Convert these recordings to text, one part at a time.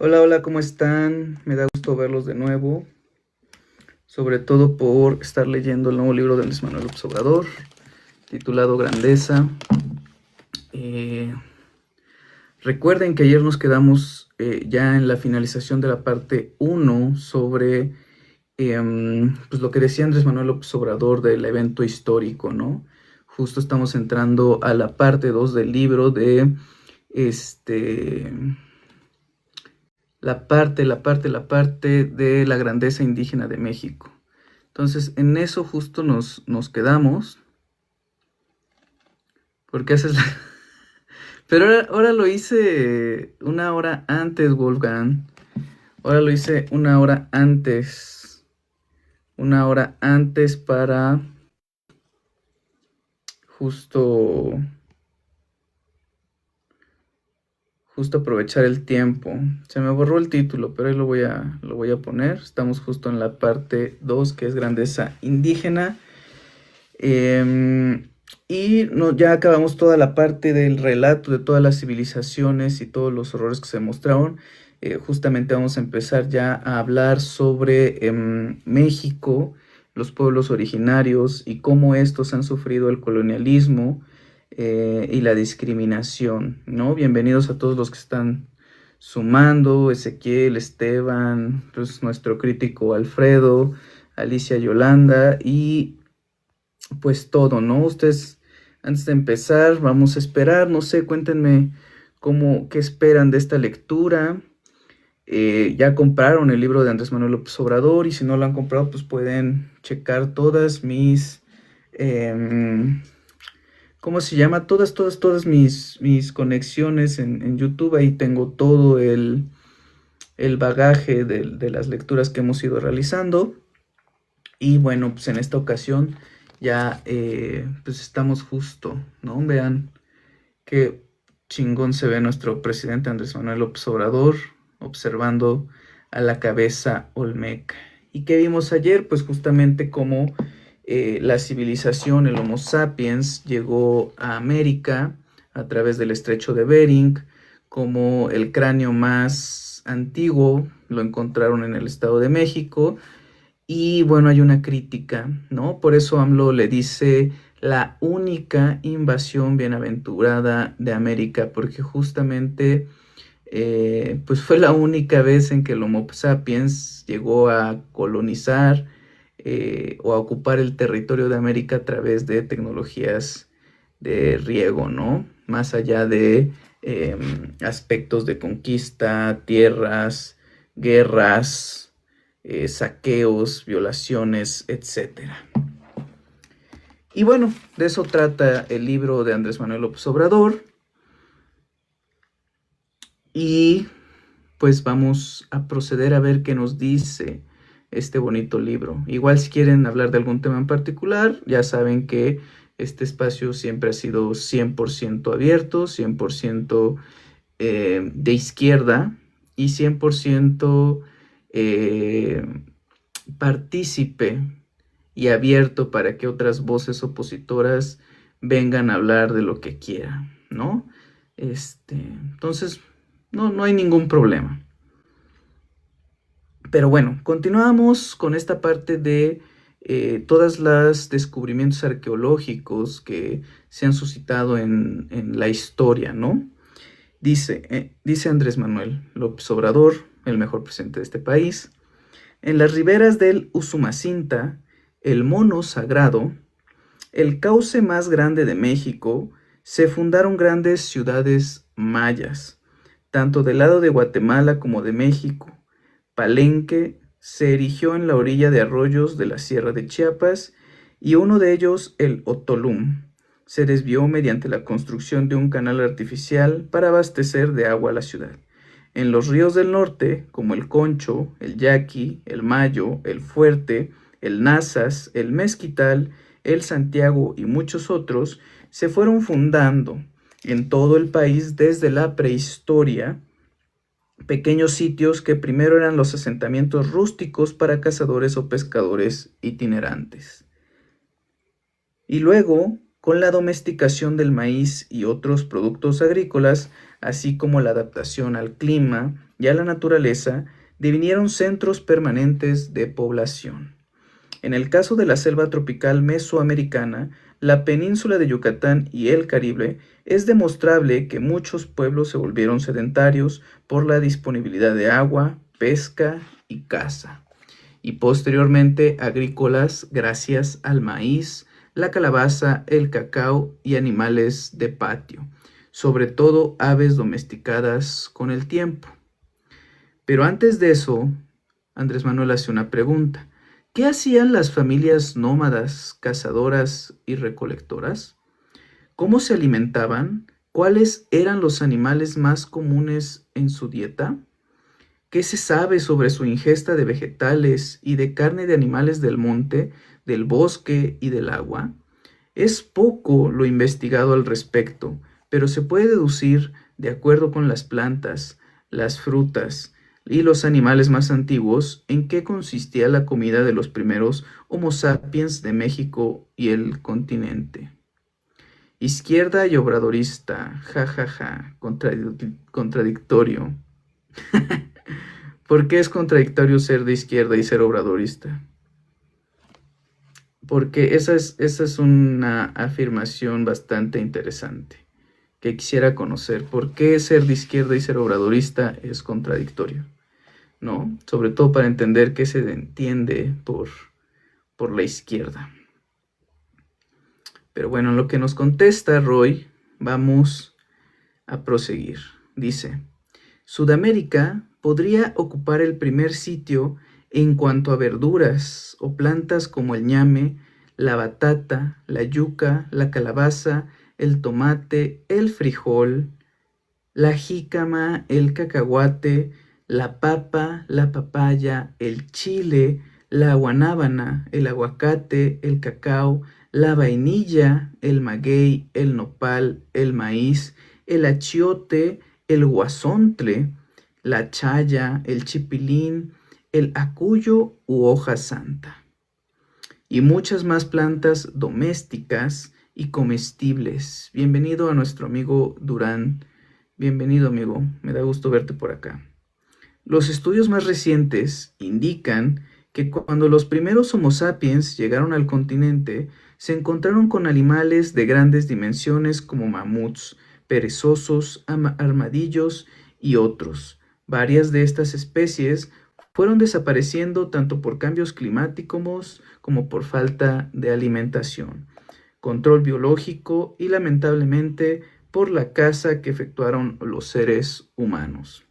Hola, hola, ¿cómo están? Me da gusto verlos de nuevo, sobre todo por estar leyendo el nuevo libro de Andrés Manuel López Obrador, titulado Grandeza. Eh, Recuerden que ayer nos quedamos ya en la finalización de la parte uno sobre pues lo que decía Andrés Manuel López Obrador del evento histórico, ¿no? Justo estamos entrando a la parte 2 del libro de este la parte de la grandeza indígena de México. Entonces, en eso justo nos quedamos. Porque haces la... Pero ahora lo hice una hora antes, Wolfgang. Ahora lo hice una hora antes. Una hora antes para justo justo aprovechar el tiempo. Se me borró el título, pero ahí lo voy a poner. Estamos justo en la parte 2, que es grandeza indígena. Y no, ya acabamos toda la parte del relato de todas las civilizaciones y todos los horrores que se mostraron. Justamente vamos a empezar ya a hablar sobre México, los pueblos originarios y cómo estos han sufrido el colonialismo y la discriminación, ¿no? Bienvenidos a todos los que están sumando: Ezequiel, Esteban, pues nuestro crítico Alfredo, Alicia, Yolanda y pues todo, ¿no? Ustedes, antes de empezar, vamos a esperar, no sé, cuéntenme qué esperan de esta lectura. Ya compraron el libro de Andrés Manuel López Obrador, y si no lo han comprado, pues pueden checar todas mis, ¿cómo se llama? Todas mis conexiones en YouTube. Ahí tengo todo el bagaje de las lecturas que hemos ido realizando. Y bueno, pues en esta ocasión ya pues estamos justo, ¿no? Vean qué chingón se ve nuestro presidente Andrés Manuel López Obrador observando a la cabeza Olmeca. ¿Y qué vimos ayer? Pues justamente cómo la civilización, el Homo sapiens, llegó a América a través del estrecho de Bering, como el cráneo más antiguo lo encontraron en el Estado de México. Y bueno, hay una crítica, ¿no? Por eso AMLO le dice la única invasión bienaventurada de América, porque justamente pues fue la única vez en que el Homo sapiens llegó a colonizar o a ocupar el territorio de América a través de tecnologías de riego, ¿no? Más allá de aspectos de conquista, tierras, guerras, saqueos, violaciones, etcétera. Y bueno, de eso trata el libro de Andrés Manuel López Obrador. Y pues vamos a proceder a ver qué nos dice este bonito libro. Igual, si quieren hablar de algún tema en particular, ya saben que este espacio siempre ha sido 100% abierto, 100% de izquierda y 100% partícipe y abierto para que otras voces opositoras vengan a hablar de lo que quieran, ¿no? Entonces, no hay ningún problema. Pero bueno, continuamos con esta parte de todos los descubrimientos arqueológicos que se han suscitado en la historia, ¿no? Dice Andrés Manuel López Obrador, el mejor presidente de este país: en las riberas del Usumacinta, el mono sagrado, el cauce más grande de México, se fundaron grandes ciudades mayas, tanto del lado de Guatemala como de México. Palenque se erigió en la orilla de arroyos de la Sierra de Chiapas, y uno de ellos, el Otolum, se desvió mediante la construcción de un canal artificial para abastecer de agua a la ciudad. En los ríos del norte, como el Concho, el Yaqui, el Mayo, el Fuerte, el Nazas, el Mezquital, el Santiago y muchos otros, se fueron fundando en todo el país desde la prehistoria pequeños sitios que primero eran los asentamientos rústicos para cazadores o pescadores itinerantes. Y luego, con la domesticación del maíz y otros productos agrícolas, así como la adaptación al clima y a la naturaleza devinieron centros permanentes de población. En el caso de la selva tropical mesoamericana, la península de Yucatán y el Caribe, es demostrable que muchos pueblos se volvieron sedentarios por la disponibilidad de agua, pesca y caza, y posteriormente agrícolas gracias al maíz, la calabaza, el cacao y animales de patio, sobre todo aves domesticadas con el tiempo. Pero antes de eso, Andrés Manuel hace una pregunta. ¿Qué hacían las familias nómadas, cazadoras y recolectoras? ¿Cómo se alimentaban? ¿Cuáles eran los animales más comunes en su dieta? ¿Qué se sabe sobre su ingesta de vegetales y de carne de animales del monte, del bosque y del agua? Es poco lo investigado al respecto, pero se puede deducir, de acuerdo con las plantas, las frutas y los animales más antiguos, en qué consistía la comida de los primeros Homo sapiens de México y el continente. Izquierda y obradorista, jajaja, contradictorio. ¿Por qué es contradictorio ser de izquierda y ser obradorista? Porque esa es una afirmación bastante interesante que quisiera conocer. ¿Por qué ser de izquierda y ser obradorista es contradictorio? ¿No? Sobre todo para entender qué se entiende por la izquierda. Pero bueno, en lo que nos contesta Roy, vamos a proseguir. Dice, Sudamérica podría ocupar el primer sitio en cuanto a verduras o plantas como el ñame, la batata, la yuca, la calabaza, el tomate, el frijol, la jícama, el cacahuate, la papa, la papaya, el chile, la guanábana, el aguacate, el cacao, la vainilla, el maguey, el nopal, el maíz, el achiote, el guasontle, la chaya, el chipilín, el acuyo u hoja santa, y muchas más plantas domésticas y comestibles. Bienvenido a nuestro amigo Durán. Bienvenido, amigo. Me da gusto verte por acá. Los estudios más recientes indican que cuando los primeros Homo sapiens llegaron al continente, se encontraron con animales de grandes dimensiones como mamuts, perezosos, armadillos y otros. Varias de estas especies fueron desapareciendo tanto por cambios climáticos como por falta de alimentación, control biológico y lamentablemente por la caza que efectuaron los seres humanos.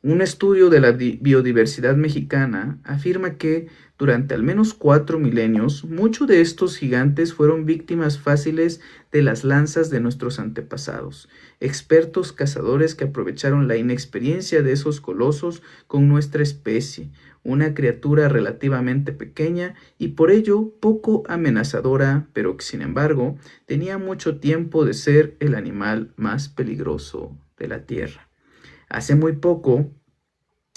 Un estudio de la biodiversidad mexicana afirma que durante al menos 4 milenios, muchos de estos gigantes fueron víctimas fáciles de las lanzas de nuestros antepasados, expertos cazadores que aprovecharon la inexperiencia de esos colosos con nuestra especie, una criatura relativamente pequeña y por ello poco amenazadora, pero que sin embargo tenía mucho tiempo de ser el animal más peligroso de la tierra. Hace muy poco,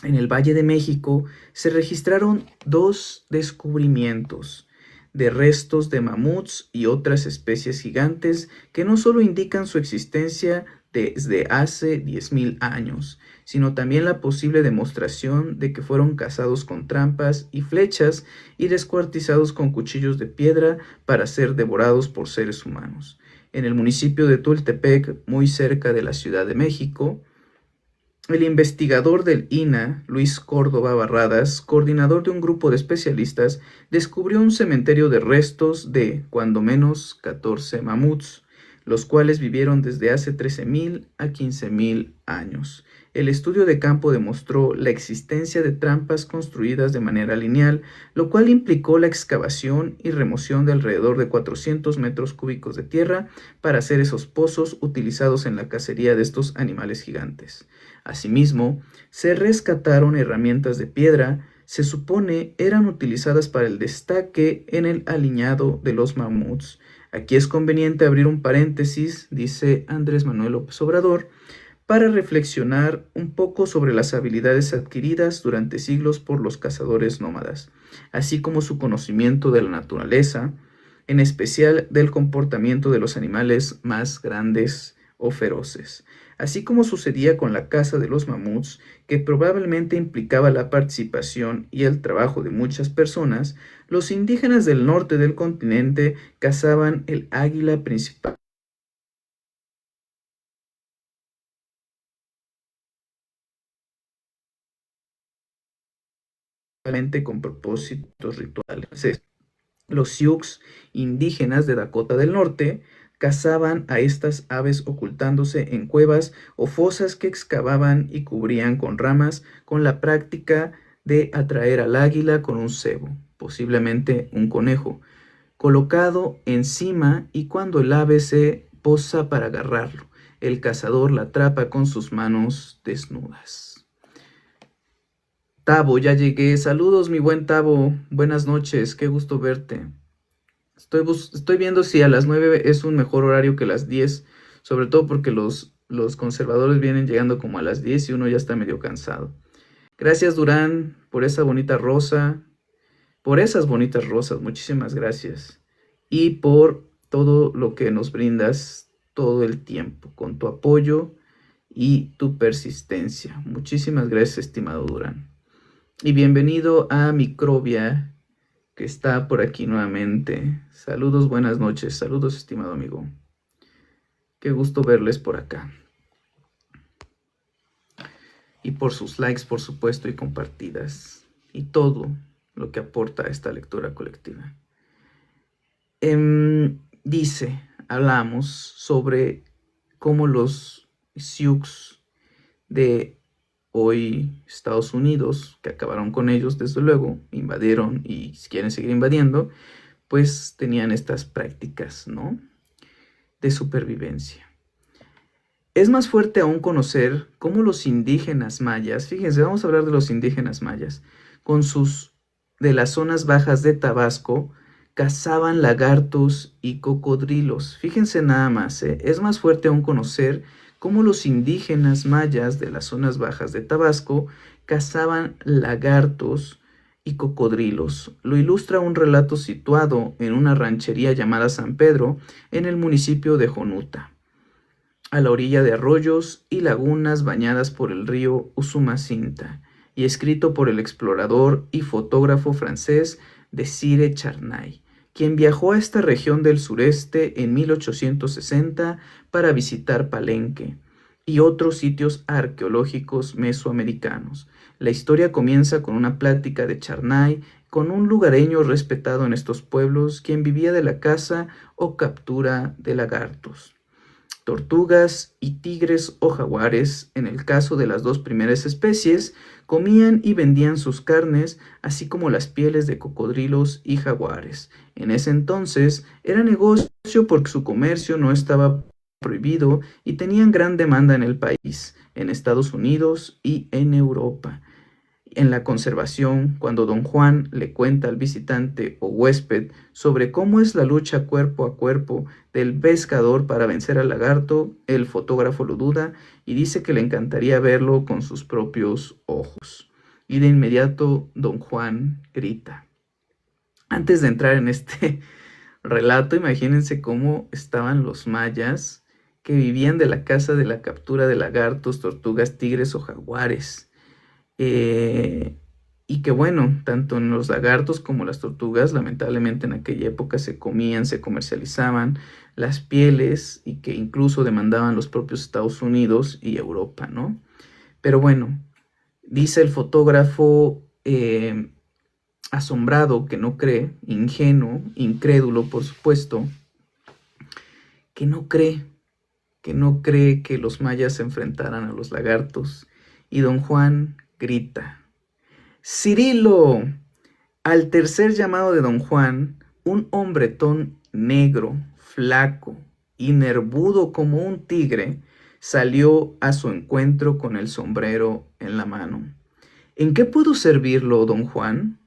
en el Valle de México, se registraron 2 descubrimientos de restos de mamuts y otras especies gigantes que no solo indican su existencia desde hace 10.000 años, sino también la posible demostración de que fueron cazados con trampas y flechas y descuartizados con cuchillos de piedra para ser devorados por seres humanos. En el municipio de Tultepec, muy cerca de la Ciudad de México, el investigador del INAH, Luis Córdoba Barradas, coordinador de un grupo de especialistas, descubrió un cementerio de restos de, cuando menos, 14 mamuts, los cuales vivieron desde hace 13.000 a 15.000 años. El estudio de campo demostró la existencia de trampas construidas de manera lineal, lo cual implicó la excavación y remoción de alrededor de 400 metros cúbicos de tierra para hacer esos pozos utilizados en la cacería de estos animales gigantes. Asimismo, se rescataron herramientas de piedra, se supone eran utilizadas para el destaque en el aliñado de los mamuts. Aquí es conveniente abrir un paréntesis, dice Andrés Manuel López Obrador, para reflexionar un poco sobre las habilidades adquiridas durante siglos por los cazadores nómadas, así como su conocimiento de la naturaleza, en especial del comportamiento de los animales más grandes o feroces. Así como sucedía con la caza de los mamuts, que probablemente implicaba la participación y el trabajo de muchas personas, los indígenas del norte del continente cazaban el águila principalmente con propósitos rituales. Los Sioux indígenas de Dakota del Norte cazaban a estas aves ocultándose en cuevas o fosas que excavaban y cubrían con ramas con la práctica de atraer al águila con un cebo, posiblemente un conejo, colocado encima, y cuando el ave se posa para agarrarlo, el cazador la atrapa con sus manos desnudas. Tabo, ya llegué. Saludos, mi buen Tabo. Buenas noches, qué gusto verte. Estoy viendo si a las 9 es un mejor horario que las 10, sobre todo porque los conservadores vienen llegando como a las 10 y uno ya está medio cansado. Gracias, Durán, por esa bonita rosa, por esas bonitas rosas, muchísimas gracias. Y por todo lo que nos brindas todo el tiempo, con tu apoyo y tu persistencia. Muchísimas gracias, estimado Durán. Y bienvenido a Microbia, que está por aquí nuevamente. Saludos, buenas noches. Saludos, estimado amigo. Qué gusto verles por acá. Y por sus likes, por supuesto, y compartidas. Y todo lo que aporta a esta lectura colectiva. Hablamos sobre cómo los Sioux de hoy Estados Unidos, que acabaron con ellos, desde luego, invadieron y quieren seguir invadiendo, pues tenían estas prácticas, ¿no?, de supervivencia. Es más fuerte aún conocer cómo los indígenas mayas, fíjense, vamos a hablar de los indígenas mayas, de las zonas bajas de Tabasco, cazaban lagartos y cocodrilos. Fíjense nada más, es más fuerte aún conocer cómo los indígenas mayas de las zonas bajas de Tabasco cazaban lagartos y cocodrilos. Lo ilustra un relato situado en una ranchería llamada San Pedro, en el municipio de Jonuta, a la orilla de arroyos y lagunas bañadas por el río Usumacinta, y escrito por el explorador y fotógrafo francés Désiré Charnay, quien viajó a esta región del sureste en 1860 para visitar Palenque y otros sitios arqueológicos mesoamericanos. La historia comienza con una plática de Charnay con un lugareño respetado en estos pueblos, quien vivía de la caza o captura de lagartos, tortugas y tigres o jaguares. En el caso de las dos primeras especies, comían y vendían sus carnes, así como las pieles de cocodrilos y jaguares. En ese entonces era negocio porque su comercio no estaba prohibido y tenían gran demanda en el país, en Estados Unidos y en Europa. En la conservación, cuando don Juan le cuenta al visitante o huésped sobre cómo es la lucha cuerpo a cuerpo del pescador para vencer al lagarto, el fotógrafo lo duda y dice que le encantaría verlo con sus propios ojos. Y de inmediato don Juan grita. Antes de entrar en este relato, imagínense cómo estaban los mayas que vivían de la caza, de la captura de lagartos, tortugas, tigres o jaguares. Y que bueno, tanto en los lagartos como las tortugas, lamentablemente en aquella época se comían, se comercializaban las pieles y que incluso demandaban los propios Estados Unidos y Europa, ¿no? Pero bueno, dice el fotógrafo asombrado, que no cree, ingenuo, incrédulo, por supuesto, que no cree que los mayas se enfrentaran a los lagartos. Y don Juan grita: ¡Cirilo! Al tercer llamado de don Juan, un hombretón negro, flaco y nervudo como un tigre salió a su encuentro con el sombrero en la mano. ¿En qué puedo servirlo, don Juan?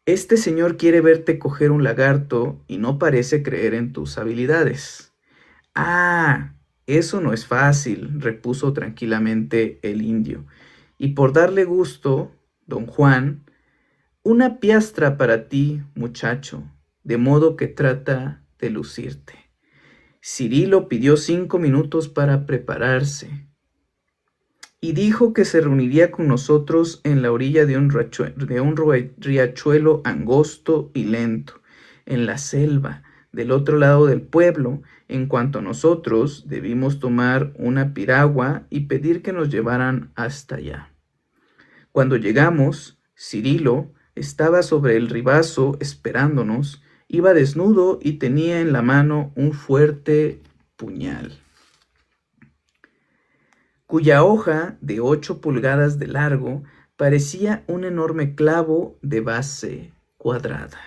Este señor quiere verte coger un lagarto y no parece creer en tus habilidades. Ah, eso no es fácil, repuso tranquilamente el indio. Y por darle gusto, don Juan, una piastra para ti, muchacho, de modo que trata de lucirte. Cirilo pidió 5 minutos para prepararse y dijo que se reuniría con nosotros en la orilla de un riachuelo angosto y lento, en la selva, del otro lado del pueblo, en cuanto nosotros debimos tomar una piragua y pedir que nos llevaran hasta allá. Cuando llegamos, Cirilo estaba sobre el ribazo esperándonos, iba desnudo y tenía en la mano un fuerte puñal, cuya hoja de 8 pulgadas de largo parecía un enorme clavo de base cuadrada.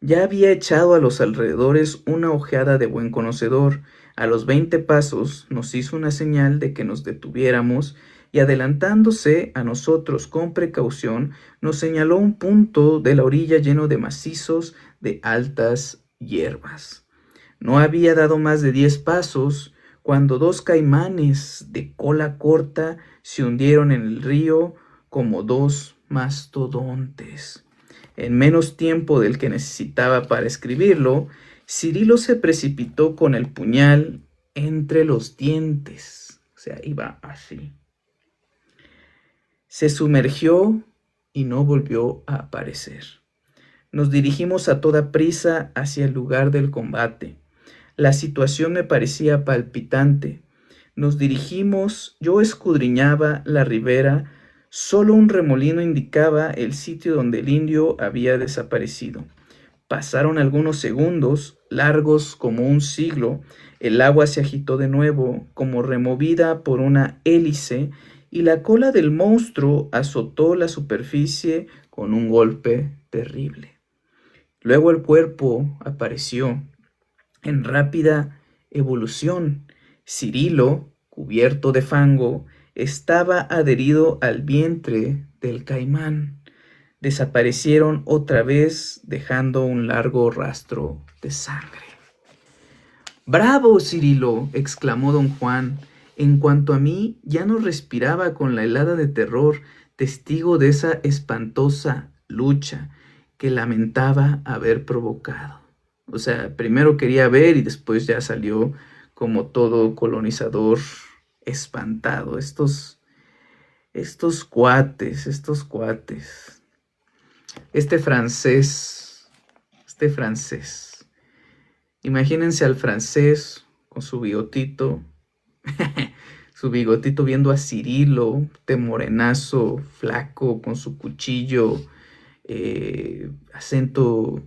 Ya había echado a los alrededores una ojeada de buen conocedor. A los 20 pasos nos hizo una señal de que nos detuviéramos y adelantándose a nosotros con precaución, nos señaló un punto de la orilla lleno de macizos de altas hierbas. No había dado más de 10 pasos cuando 2 caimanes de cola corta se hundieron en el río como 2 mastodontes. En menos tiempo del que necesitaba para escribirlo, Cirilo se precipitó con el puñal entre los dientes. O sea, iba así. Se sumergió y no volvió a aparecer. Nos dirigimos a toda prisa hacia el lugar del combate. La situación me parecía palpitante. Nos dirigimos, yo escudriñaba la ribera. Solo un remolino indicaba el sitio donde el indio había desaparecido. Pasaron algunos segundos, largos como un siglo. El agua se agitó de nuevo, como removida por una hélice, y la cola del monstruo azotó la superficie con un golpe terrible. Luego el cuerpo apareció en rápida evolución. Cirilo, cubierto de fango, estaba adherido al vientre del caimán. Desaparecieron otra vez, dejando un largo rastro de sangre. ¡Bravo, Cirilo!, exclamó don Juan. En cuanto a mí, ya no respiraba con la helada de terror, testigo de esa espantosa lucha que lamentaba haber provocado. O sea, primero quería ver y después ya salió como todo colonizador espantado. Estos cuates. Este francés. Imagínense al francés con su bigotito. Su bigotito viendo a Cirilo, de morenazo, flaco, con su cuchillo, acento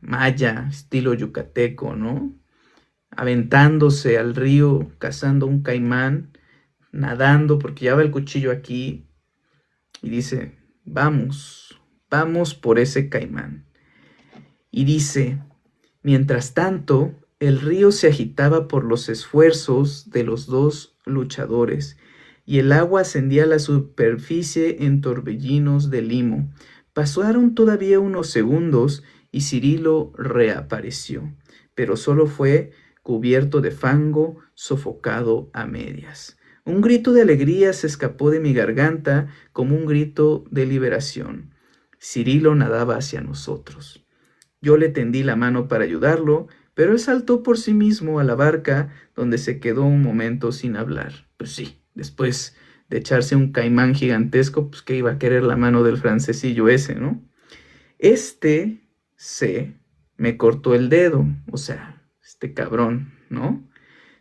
maya, estilo yucateco, ¿no? Aventándose al río, cazando un caimán, nadando porque lleva el cuchillo aquí y dice, vamos por ese caimán. Y dice, mientras tanto, el río se agitaba por los esfuerzos de los 2 luchadores y el agua ascendía a la superficie en torbellinos de limo. Pasaron todavía unos segundos y Cirilo reapareció, pero solo fue cubierto de fango, sofocado a medias. Un grito de alegría se escapó de mi garganta como un grito de liberación. Cirilo nadaba hacia nosotros. Yo le tendí la mano para ayudarlo, pero él saltó por sí mismo a la barca, donde se quedó un momento sin hablar. Pues sí, después de echarse un caimán gigantesco, pues que iba a querer la mano del francesillo ese, ¿no? Me cortó el dedo, o sea, este cabrón, ¿no?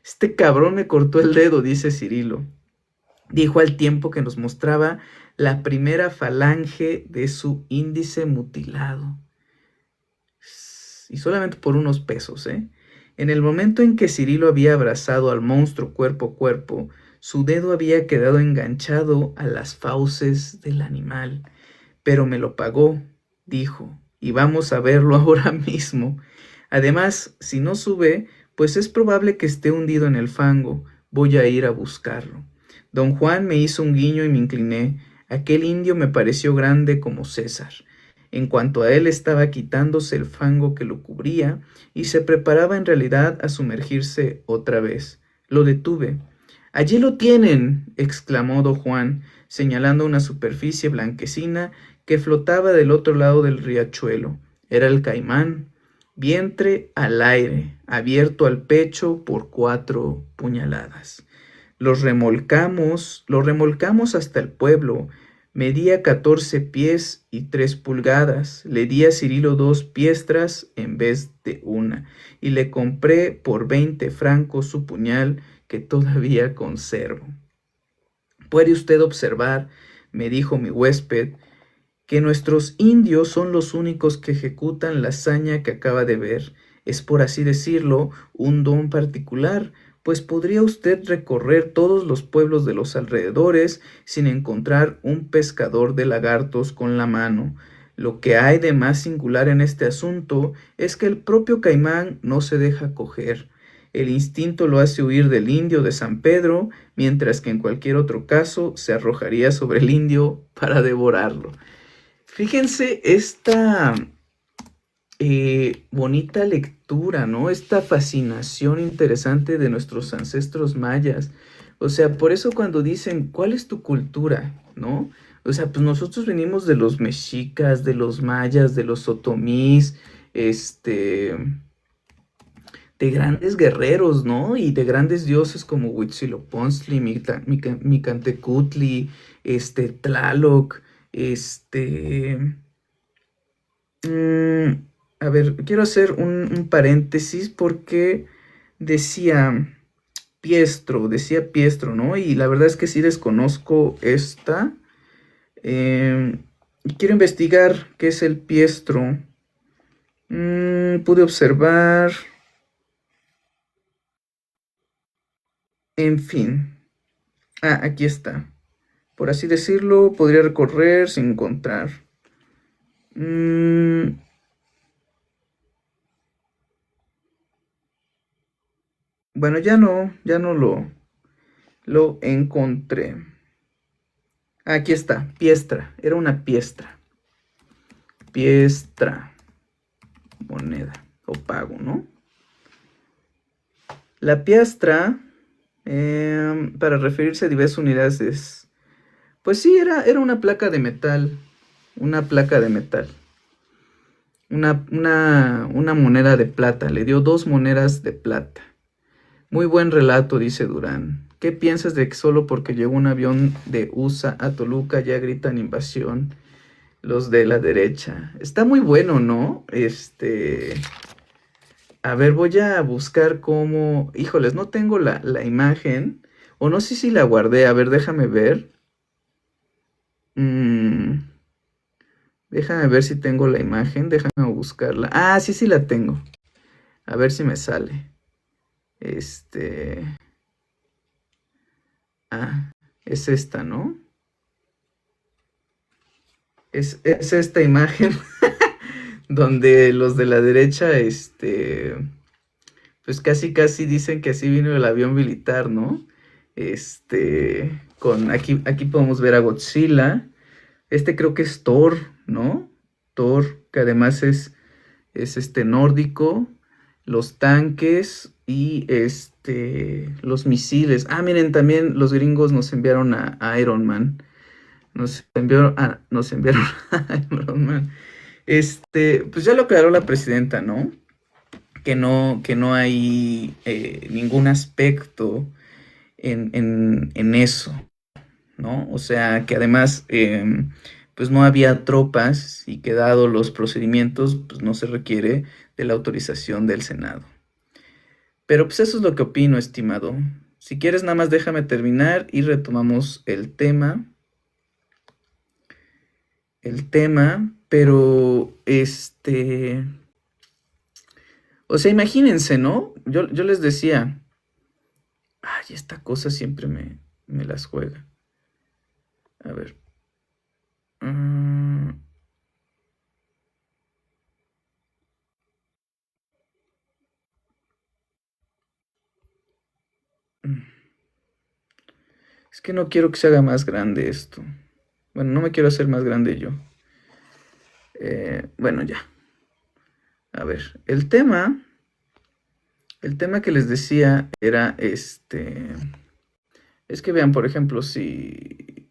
Este cabrón me cortó el dedo, dice Cirilo. Dijo al tiempo que nos mostraba la primera falange de su índice mutilado. Y solamente por unos pesos, ¿eh? En el momento en que Cirilo había abrazado al monstruo cuerpo a cuerpo, su dedo había quedado enganchado a las fauces del animal. Pero me lo pagó, dijo, y vamos a verlo ahora mismo. Además, si no sube, pues es probable que esté hundido en el fango. Voy a ir a buscarlo. Don Juan me hizo un guiño y me incliné. Aquel indio me pareció grande como César. En cuanto a él, estaba quitándose el fango que lo cubría y se preparaba en realidad a sumergirse otra vez. Lo detuve. «¡Allí lo tienen!», exclamó don Juan, señalando una superficie blanquecina que flotaba del otro lado del riachuelo. Era el caimán. vientre al aire, abierto al pecho por 4 puñaladas. Lo remolcamos hasta el pueblo. Medía 14 pies y 3 pulgadas. Le di a Cirilo 2 piestras en vez de una, y le compré por 20 francos su puñal que todavía conservo. Puede usted observar, me dijo mi huésped, que nuestros indios son los únicos que ejecutan la hazaña que acaba de ver. Es, por así decirlo, un don particular, pues podría usted recorrer todos los pueblos de los alrededores sin encontrar un pescador de lagartos con la mano. Lo que hay de más singular en este asunto es que el propio caimán no se deja coger. El instinto lo hace huir del indio de San Pedro, mientras que en cualquier otro caso se arrojaría sobre el indio para devorarlo. Fíjense esta bonita lectura, ¿no? Esta fascinación interesante de nuestros ancestros mayas. O sea, por eso cuando dicen, ¿cuál es tu cultura? ¿No? O sea, pues nosotros venimos de los mexicas, de los mayas, de los otomís, de grandes guerreros, ¿no? Y de grandes dioses como Huitzilopochtli, Micantecutli, Tlaloc, mm, a ver, quiero hacer un paréntesis porque decía decía Piestro, ¿no? Y la verdad es que sí desconozco esta. Y quiero investigar qué es el Piestro. Pude observar. En fin. Ah, aquí está. Por así decirlo, podría recorrer sin encontrar. Bueno, ya no lo encontré. Aquí está, piestra, era una piestra. Piestra, moneda o pago, ¿no? La piastra, para referirse a diversas unidades, pues sí, era una placa de metal. Una placa de metal. Una moneda de plata. Le dio 2 monedas de plata. Muy buen relato, dice Durán. ¿Qué piensas de que solo porque llegó un avión de USA a Toluca ya gritan invasión los de la derecha? Está muy bueno, ¿no? A ver, voy a buscar cómo... Híjoles, no tengo la imagen. O no sé si la guardé. A ver, déjame ver. Déjame ver si tengo la imagen. Déjame buscarla. Ah, sí la tengo. A ver si me sale. Ah, es esta, ¿no? Es esta imagen donde los de la derecha, pues casi dicen que así vino el avión militar, ¿no? Aquí podemos ver a Godzilla. Creo que es Thor, ¿no? Thor, que además es nórdico. Los tanques y los misiles. Ah, miren, también los gringos nos enviaron a Iron Man. Nos enviaron a Iron Man. Pues ya lo aclaró la presidenta, ¿no? Que no hay ningún aspecto en eso, ¿no? O sea, que además, pues no había tropas y que dado los procedimientos, pues no se requiere de la autorización del Senado. Pero pues eso es lo que opino, estimado. Si quieres, nada más déjame terminar y retomamos el tema. Pero o sea, imagínense, ¿no? Yo les decía, ay, esta cosa siempre me las juega. A ver. Es que no quiero que se haga más grande esto. Bueno, no me quiero hacer más grande yo. Bueno, ya. A ver, el tema que les decía era Es que vean, por ejemplo, si...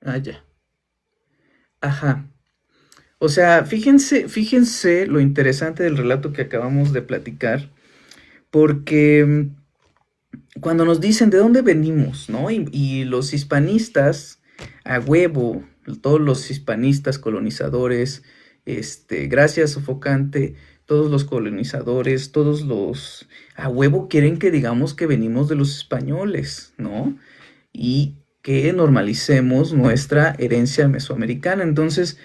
Ah, ya. Ajá. O sea, fíjense lo interesante del relato que acabamos de platicar, porque cuando nos dicen de dónde venimos, ¿no? Y los hispanistas, a huevo, todos los hispanistas colonizadores, gracias Sofocante, todos los colonizadores, a huevo quieren que digamos que venimos de los españoles, ¿no? Y que normalicemos nuestra herencia mesoamericana. Entonces,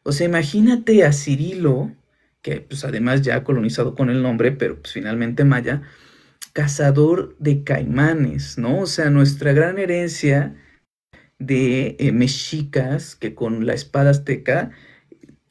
o sea, imagínate a Cirilo, que pues además ya ha colonizado con el nombre, pero pues finalmente maya, cazador de caimanes, ¿no? O sea, nuestra gran herencia de mexicas que con la espada azteca,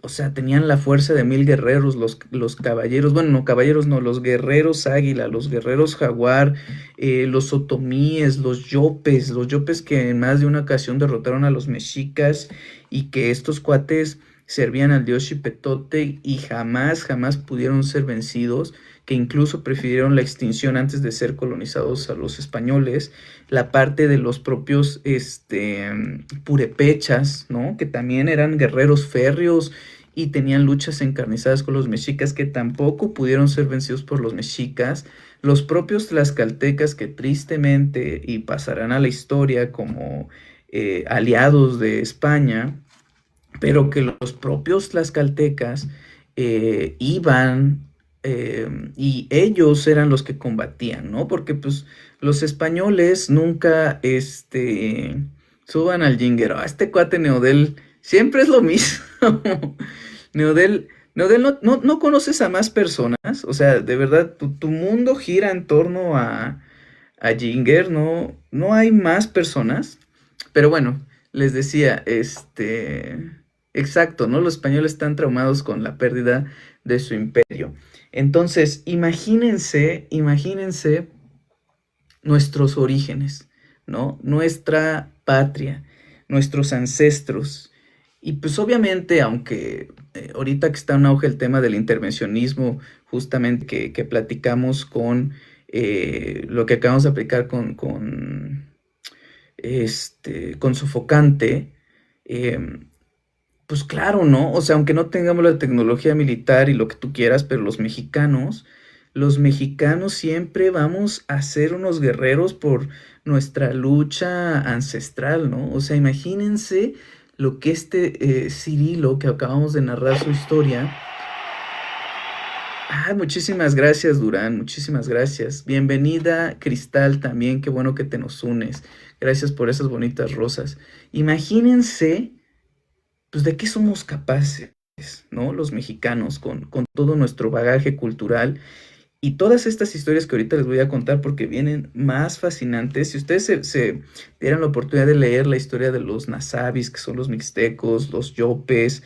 o sea, tenían la fuerza de 1000 guerreros, los caballeros, bueno, no caballeros, no, los guerreros águila, los guerreros jaguar, los otomíes, los yopes que en más de una ocasión derrotaron a los mexicas y que estos cuates servían al dios Xipetote y jamás pudieron ser vencidos, que incluso prefirieron la extinción antes de ser colonizados a los españoles, la parte de los propios purépechas, ¿no? Que también eran guerreros férreos y tenían luchas encarnizadas con los mexicas que tampoco pudieron ser vencidos por los mexicas, los propios tlaxcaltecas que tristemente y pasarán a la historia como aliados de España, pero que los propios tlaxcaltecas iban y ellos eran los que combatían, ¿no? Porque pues los españoles nunca, suban al jinguero, este cuate Neodel siempre es lo mismo. Neodel, no conoces a más personas, o sea, de verdad, tu mundo gira en torno a Jinger, no hay más personas, pero bueno, les decía, exacto, ¿no? Los españoles están traumados con la pérdida de su imperio. Entonces, imagínense nuestros orígenes, ¿no? Nuestra patria, nuestros ancestros. Y pues obviamente, aunque ahorita que está en auge el tema del intervencionismo, justamente que platicamos con lo que acabamos de aplicar con Sofocante, pues claro, ¿no? O sea, aunque no tengamos la tecnología militar y lo que tú quieras, pero los mexicanos siempre vamos a ser unos guerreros por nuestra lucha ancestral, ¿no? O sea, imagínense lo que Cirilo, que acabamos de narrar su historia. Ah, muchísimas gracias, Durán, muchísimas gracias. Bienvenida, Cristal, también, qué bueno que te nos unes. Gracias por esas bonitas rosas. Imagínense pues de qué somos capaces, ¿no? Los mexicanos, con todo nuestro bagaje cultural y todas estas historias que ahorita les voy a contar porque vienen más fascinantes. Si ustedes se dieran la oportunidad de leer la historia de los nazabis, que son los mixtecos, los yopes,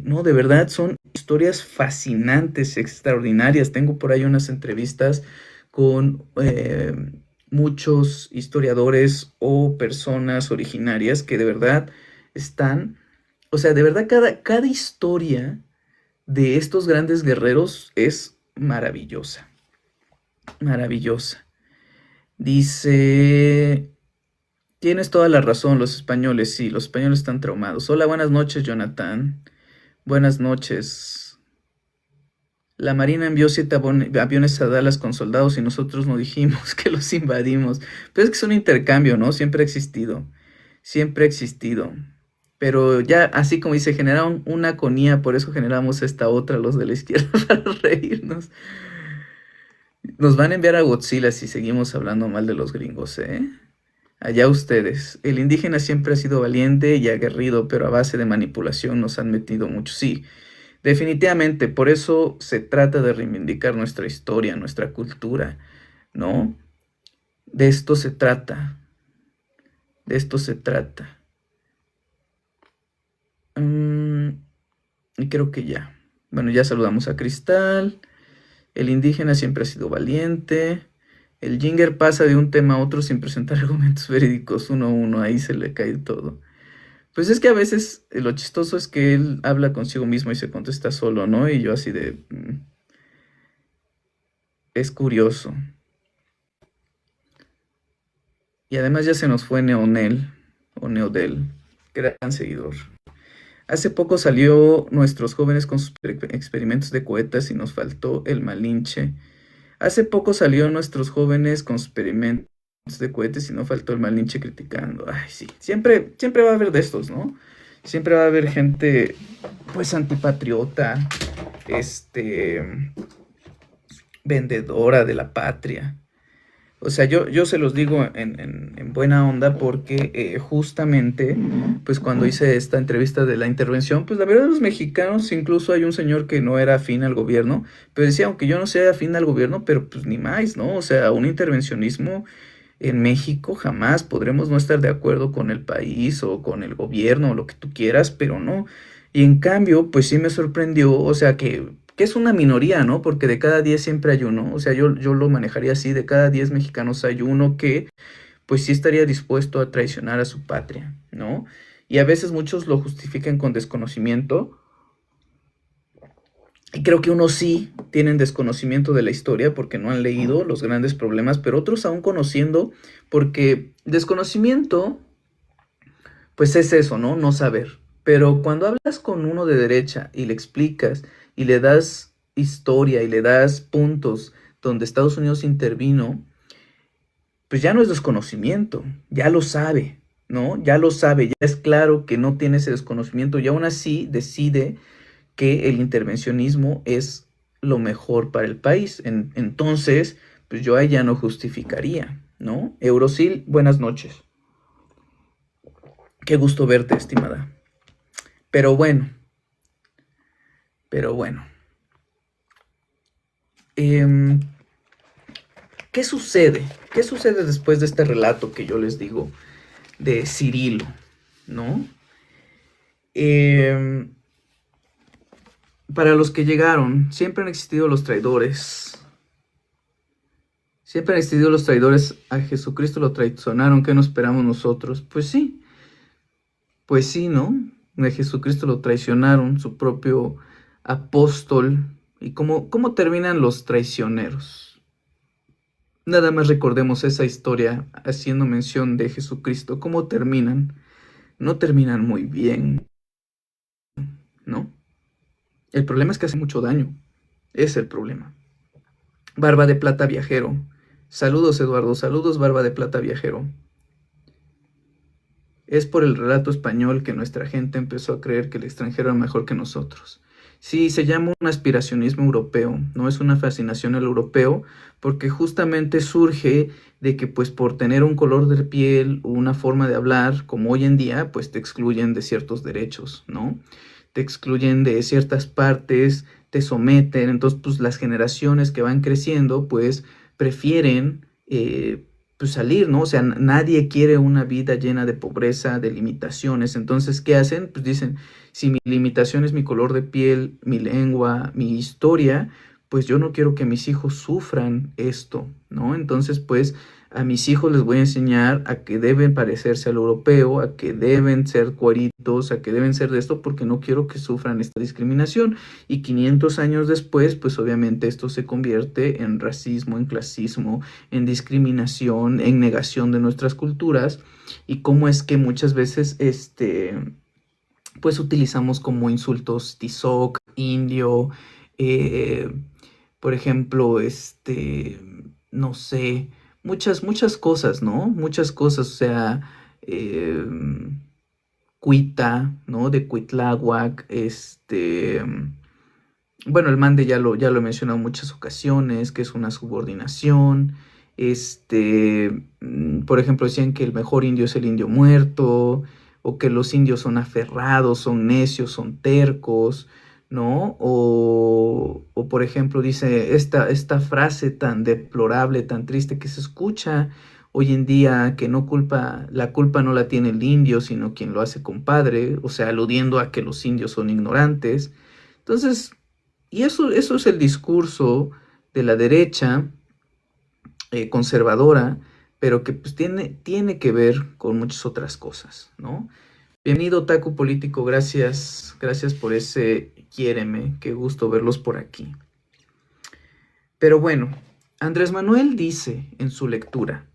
no, de verdad son historias fascinantes, extraordinarias. Tengo por ahí unas entrevistas con muchos historiadores o personas originarias que de verdad están, o sea, de verdad cada historia de estos grandes guerreros es maravillosa, maravillosa. Dice, tienes toda la razón, los españoles, sí, los españoles están traumados. Hola, buenas noches, Jonathan. Buenas noches. La Marina envió 7 aviones a Dallas con soldados y nosotros no dijimos que los invadimos. Pero es que es un intercambio, ¿no? Siempre ha existido. Siempre ha existido. Pero ya, así como dice, generaron una conía, por eso generamos esta otra, los de la izquierda, para reírnos. Nos van a enviar a Godzilla si seguimos hablando mal de los gringos, ¿eh? Allá ustedes. El indígena siempre ha sido valiente y aguerrido, pero a base de manipulación nos han metido mucho. Sí, definitivamente, por eso se trata de reivindicar nuestra historia, nuestra cultura, ¿no? De esto se trata, de esto se trata. Y creo que ya. Bueno, ya saludamos a Cristal. El indígena siempre ha sido valiente. El Jinger pasa de un tema a otro sin presentar argumentos verídicos uno a uno. Ahí se le cae todo. Pues es que a veces lo chistoso es que él habla consigo mismo y se contesta solo, ¿no? Y yo así de... es curioso. Y además ya se nos fue Neonel, o Neodel, gran seguidor. Hace poco salió Nuestros jóvenes con sus experimentos de cohetas y nos faltó el Malinche. Hace poco salió Nuestros jóvenes con sus experimentos de cohetes y no faltó el Malinche criticando. Ay, sí, siempre va a haber de estos, ¿no? Siempre va a haber gente, pues, antipatriota, vendedora de la patria. O sea, yo se los digo en buena onda porque justamente, pues cuando hice esta entrevista de la intervención, pues la verdad los mexicanos, incluso hay un señor que no era afín al gobierno, pero decía, aunque yo no sea afín al gobierno, pero pues ni más, ¿no? O sea, un intervencionismo en México jamás podremos no estar de acuerdo con el país o con el gobierno o lo que tú quieras, pero no. Y en cambio, pues sí me sorprendió, o sea, que es una minoría, ¿no? Porque de cada 10 siempre hay uno, o sea, yo lo manejaría así, de cada 10 mexicanos hay uno que pues sí estaría dispuesto a traicionar a su patria, ¿no? Y a veces muchos lo justifican con desconocimiento, y creo que unos sí tienen desconocimiento de la historia porque no han leído los grandes problemas, pero otros aún conociendo, porque desconocimiento, pues es eso, ¿no? No saber. Pero cuando hablas con uno de derecha y le explicas y le das historia y le das puntos donde Estados Unidos intervino, pues ya no es desconocimiento, ya lo sabe, ¿no? Ya lo sabe, ya es claro que no tiene ese desconocimiento y aún así decide que el intervencionismo es lo mejor para el país. Entonces, pues yo ahí ya no justificaría, ¿no? Eurosil, buenas noches. Qué gusto verte, estimada. Pero bueno, pero bueno. Em, ¿Qué sucede? ¿Qué sucede después de este relato que yo les digo de Cirilo, ¿no? Em, para los que llegaron, siempre han existido los traidores. Siempre han existido los traidores. A Jesucristo lo traicionaron. ¿Qué nos esperamos nosotros? Pues sí, ¿no? A Jesucristo lo traicionaron, su propio apóstol. ¿Y cómo terminan los traicioneros? Nada más recordemos esa historia haciendo mención de Jesucristo. ¿Cómo terminan? No terminan muy bien, ¿no? El problema es que hace mucho daño. Es el problema. Barba de Plata Viajero. Saludos, Eduardo. Saludos, Barba de Plata Viajero. Es por el relato español que nuestra gente empezó a creer que el extranjero era mejor que nosotros. Sí, se llama un aspiracionismo europeo, no es una fascinación al europeo, porque justamente surge de que pues por tener un color de piel o una forma de hablar, como hoy en día, pues te excluyen de ciertos derechos, ¿no? Te excluyen de ciertas partes, te someten, entonces pues las generaciones que van creciendo pues prefieren pues salir, ¿no? O sea, nadie quiere una vida llena de pobreza, de limitaciones. Entonces, ¿qué hacen? Pues dicen, si mi limitación es mi color de piel, mi lengua, mi historia, pues yo no quiero que mis hijos sufran esto, ¿no? Entonces, pues a mis hijos les voy a enseñar a que deben parecerse al europeo, a que deben ser cueritos, a que deben ser de esto, porque no quiero que sufran esta discriminación. Y 500 años después, pues obviamente esto se convierte en racismo, en clasismo, en discriminación, en negación de nuestras culturas. Y cómo es que muchas veces, pues utilizamos como insultos tizoc, indio, eh, por ejemplo, no sé, muchas cosas, ¿no? Muchas cosas, o sea, eh, cuita, ¿no? De Cuitláhuac, bueno, el mande ya lo he mencionado en muchas ocasiones, que es una subordinación, por ejemplo, decían que el mejor indio es el indio muerto, o que los indios son aferrados, son necios, son tercos, ¿no? O por ejemplo, dice esta frase tan deplorable, tan triste que se escucha hoy en día, que la culpa no la tiene el indio, sino quien lo hace compadre, o sea, aludiendo a que los indios son ignorantes. Entonces, y eso es el discurso de la derecha conservadora, pero que pues tiene que ver con muchas otras cosas, ¿no? Bienvenido, Taku Político, gracias por ese quiéreme, qué gusto verlos por aquí. Pero bueno, Andrés Manuel dice en su lectura,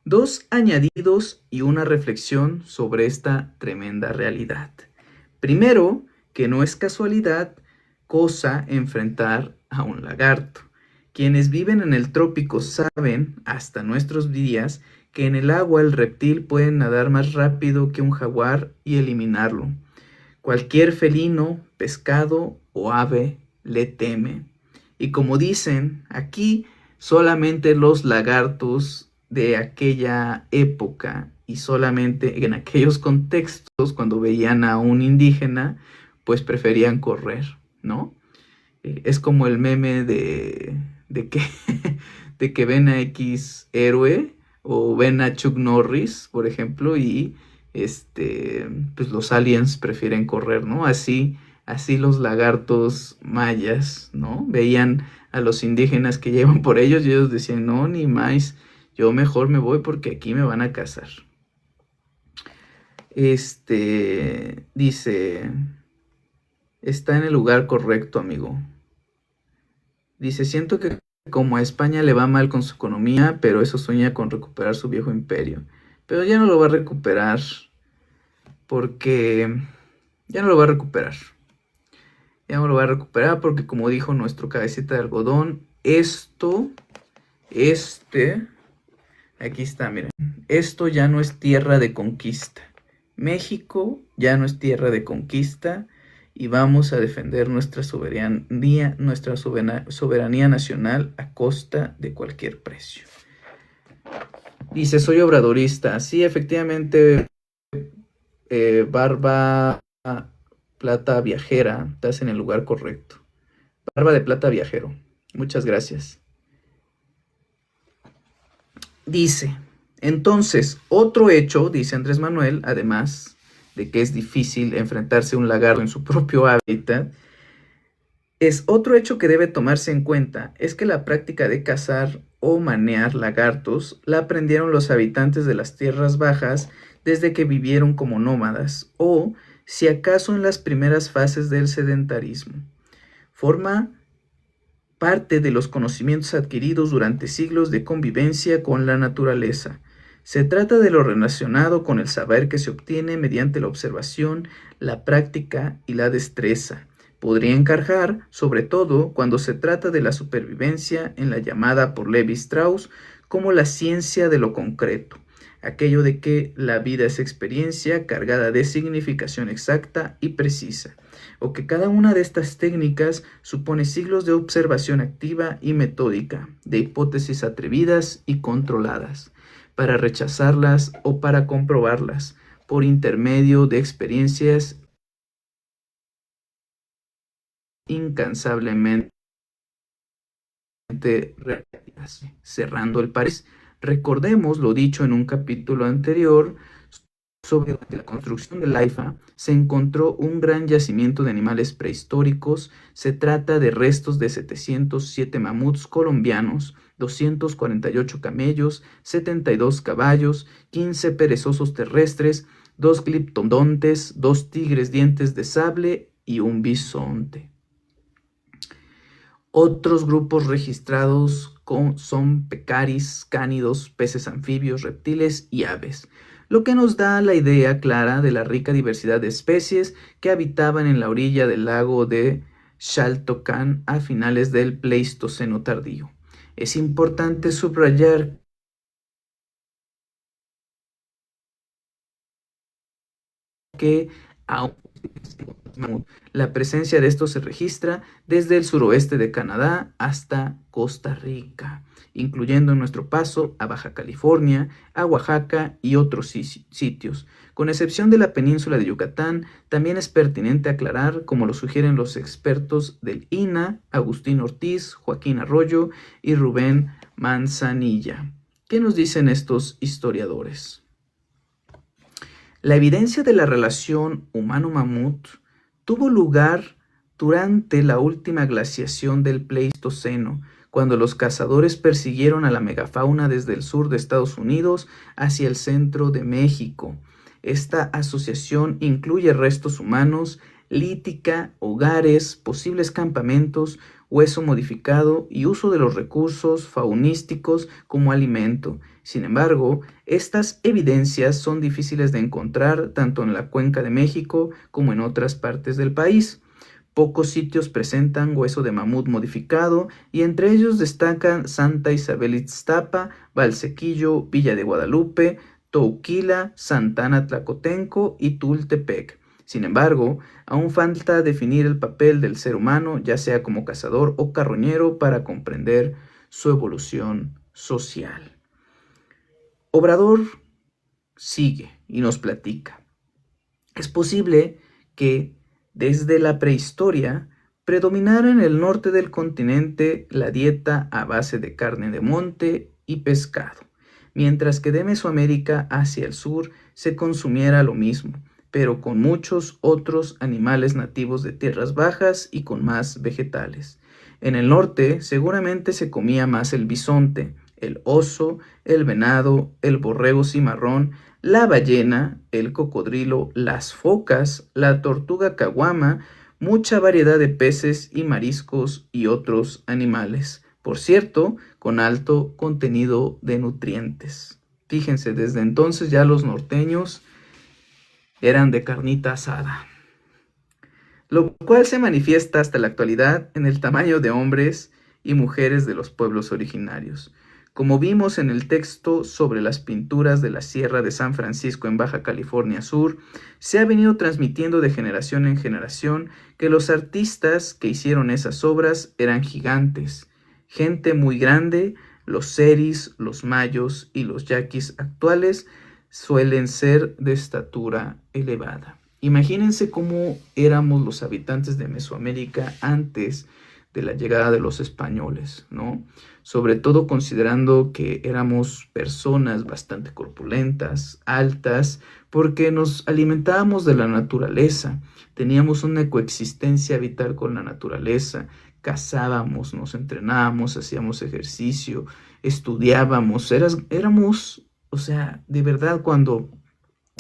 2 añadidos y una reflexión sobre esta tremenda realidad. Primero, que no es casualidad cosa enfrentar a un lagarto. Quienes viven en el trópico saben, hasta nuestros días, que en el agua el reptil puede nadar más rápido que un jaguar y eliminarlo. Cualquier felino, pescado o ave le teme. Y como dicen, aquí solamente los lagartos de aquella época y solamente en aquellos contextos, cuando veían a un indígena, pues preferían correr, ¿no? Es como el meme de que, de que ven a X héroe o ven a Chuck Norris, por ejemplo, y pues los aliens prefieren correr, ¿no? Así los lagartos mayas, ¿no? Veían a los indígenas que llevan por ellos y ellos decían, no, ni más, yo mejor me voy porque aquí me van a cazar. Dice, está en el lugar correcto, amigo. Dice, siento que como a España le va mal con su economía, pero eso sueña con recuperar su viejo imperio. Pero ya no lo va a recuperar porque ya no lo va a recuperar. Ya no lo va a recuperar porque como dijo nuestro cabecita de algodón, aquí está, miren, esto ya no es tierra de conquista. México ya no es tierra de conquista y vamos a defender nuestra soberanía nacional a costa de cualquier precio. Dice, soy obradorista. Sí, efectivamente, Barba Plata Viajera, estás en el lugar correcto. Barba de Plata Viajero, muchas gracias. Dice, entonces, otro hecho, dice Andrés Manuel, además de que es difícil enfrentarse a un lagarto en su propio hábitat, es otro hecho que debe tomarse en cuenta, es que la práctica de cazar o manear lagartos la aprendieron los habitantes de las tierras bajas desde que vivieron como nómadas, o si acaso en las primeras fases del sedentarismo. Forma parte de los conocimientos adquiridos durante siglos de convivencia con la naturaleza. Se trata de lo relacionado con el saber que se obtiene mediante la observación, la práctica y la destreza. Podría encajar, sobre todo, cuando se trata de la supervivencia en la llamada por Levi Strauss como la ciencia de lo concreto, aquello de que la vida es experiencia cargada de significación exacta y precisa, o que cada una de estas técnicas supone siglos de observación activa y metódica, de hipótesis atrevidas y controladas, para rechazarlas o para comprobarlas, por intermedio de experiencias incansablemente repetidas. Cerrando el paréntesis, recordemos lo dicho en un capítulo anterior sobre la construcción del AIFA, se encontró un gran yacimiento de animales prehistóricos. Se trata de restos de 707 mamuts colombianos, 248 camellos, 72 caballos, 15 perezosos terrestres, 2 gliptodontes, 2 tigres dientes de sable y un bisonte. Otros grupos registrados son pecaris, cánidos, peces anfibios, reptiles y aves, lo que nos da la idea clara de la rica diversidad de especies que habitaban en la orilla del lago de Xaltocan a finales del Pleistoceno tardío. Es importante subrayar que aún la presencia de estos se registra desde el suroeste de Canadá hasta Costa Rica, incluyendo nuestro paso a Baja California, a Oaxaca y otros sitios. Con excepción de la península de Yucatán, también es pertinente aclarar, como lo sugieren los expertos del INAH, Agustín Ortiz, Joaquín Arroyo y Rubén Manzanilla. ¿Qué nos dicen estos historiadores? La evidencia de la relación humano-mamut tuvo lugar durante la última glaciación del Pleistoceno, cuando los cazadores persiguieron a la megafauna desde el sur de Estados Unidos hacia el centro de México. Esta asociación incluye restos humanos, lítica, hogares, posibles campamentos, hueso modificado y uso de los recursos faunísticos como alimento. Sin embargo, estas evidencias son difíciles de encontrar tanto en la Cuenca de México como en otras partes del país. Pocos sitios presentan hueso de mamut modificado y entre ellos destacan Santa Isabel Ixtapa, Valsequillo, Villa de Guadalupe, Touquila, Santana Tlacotenco y Tultepec. Sin embargo, aún falta definir el papel del ser humano, ya sea como cazador o carroñero, para comprender su evolución social. Obrador sigue y nos platica. Es posible que desde la prehistoria predominara en el norte del continente la dieta a base de carne de monte y pescado, mientras que de Mesoamérica hacia el sur se consumiera lo mismo, pero con muchos otros animales nativos de tierras bajas y con más vegetales. En el norte seguramente se comía más el bisonte, el oso, el venado, el borrego cimarrón, la ballena, el cocodrilo, las focas, la tortuga caguama, mucha variedad de peces y mariscos y otros animales. Por cierto, con alto contenido de nutrientes. Fíjense, desde entonces ya los norteños eran de carnita asada, lo cual se manifiesta hasta la actualidad en el tamaño de hombres y mujeres de los pueblos originarios. Como vimos en el texto sobre las pinturas de la Sierra de San Francisco en Baja California Sur, se ha venido transmitiendo de generación en generación que los artistas que hicieron esas obras eran gigantes, gente muy grande. Los seris, los mayos y los yaquis actuales suelen ser de estatura elevada. Imagínense cómo éramos los habitantes de Mesoamérica antes de la llegada de los españoles, ¿no? Sobre todo considerando que éramos personas bastante corpulentas, altas, porque nos alimentábamos de la naturaleza, teníamos una coexistencia vital con la naturaleza, cazábamos, nos entrenábamos, hacíamos ejercicio, estudiábamos, éramos, o sea, de verdad, cuando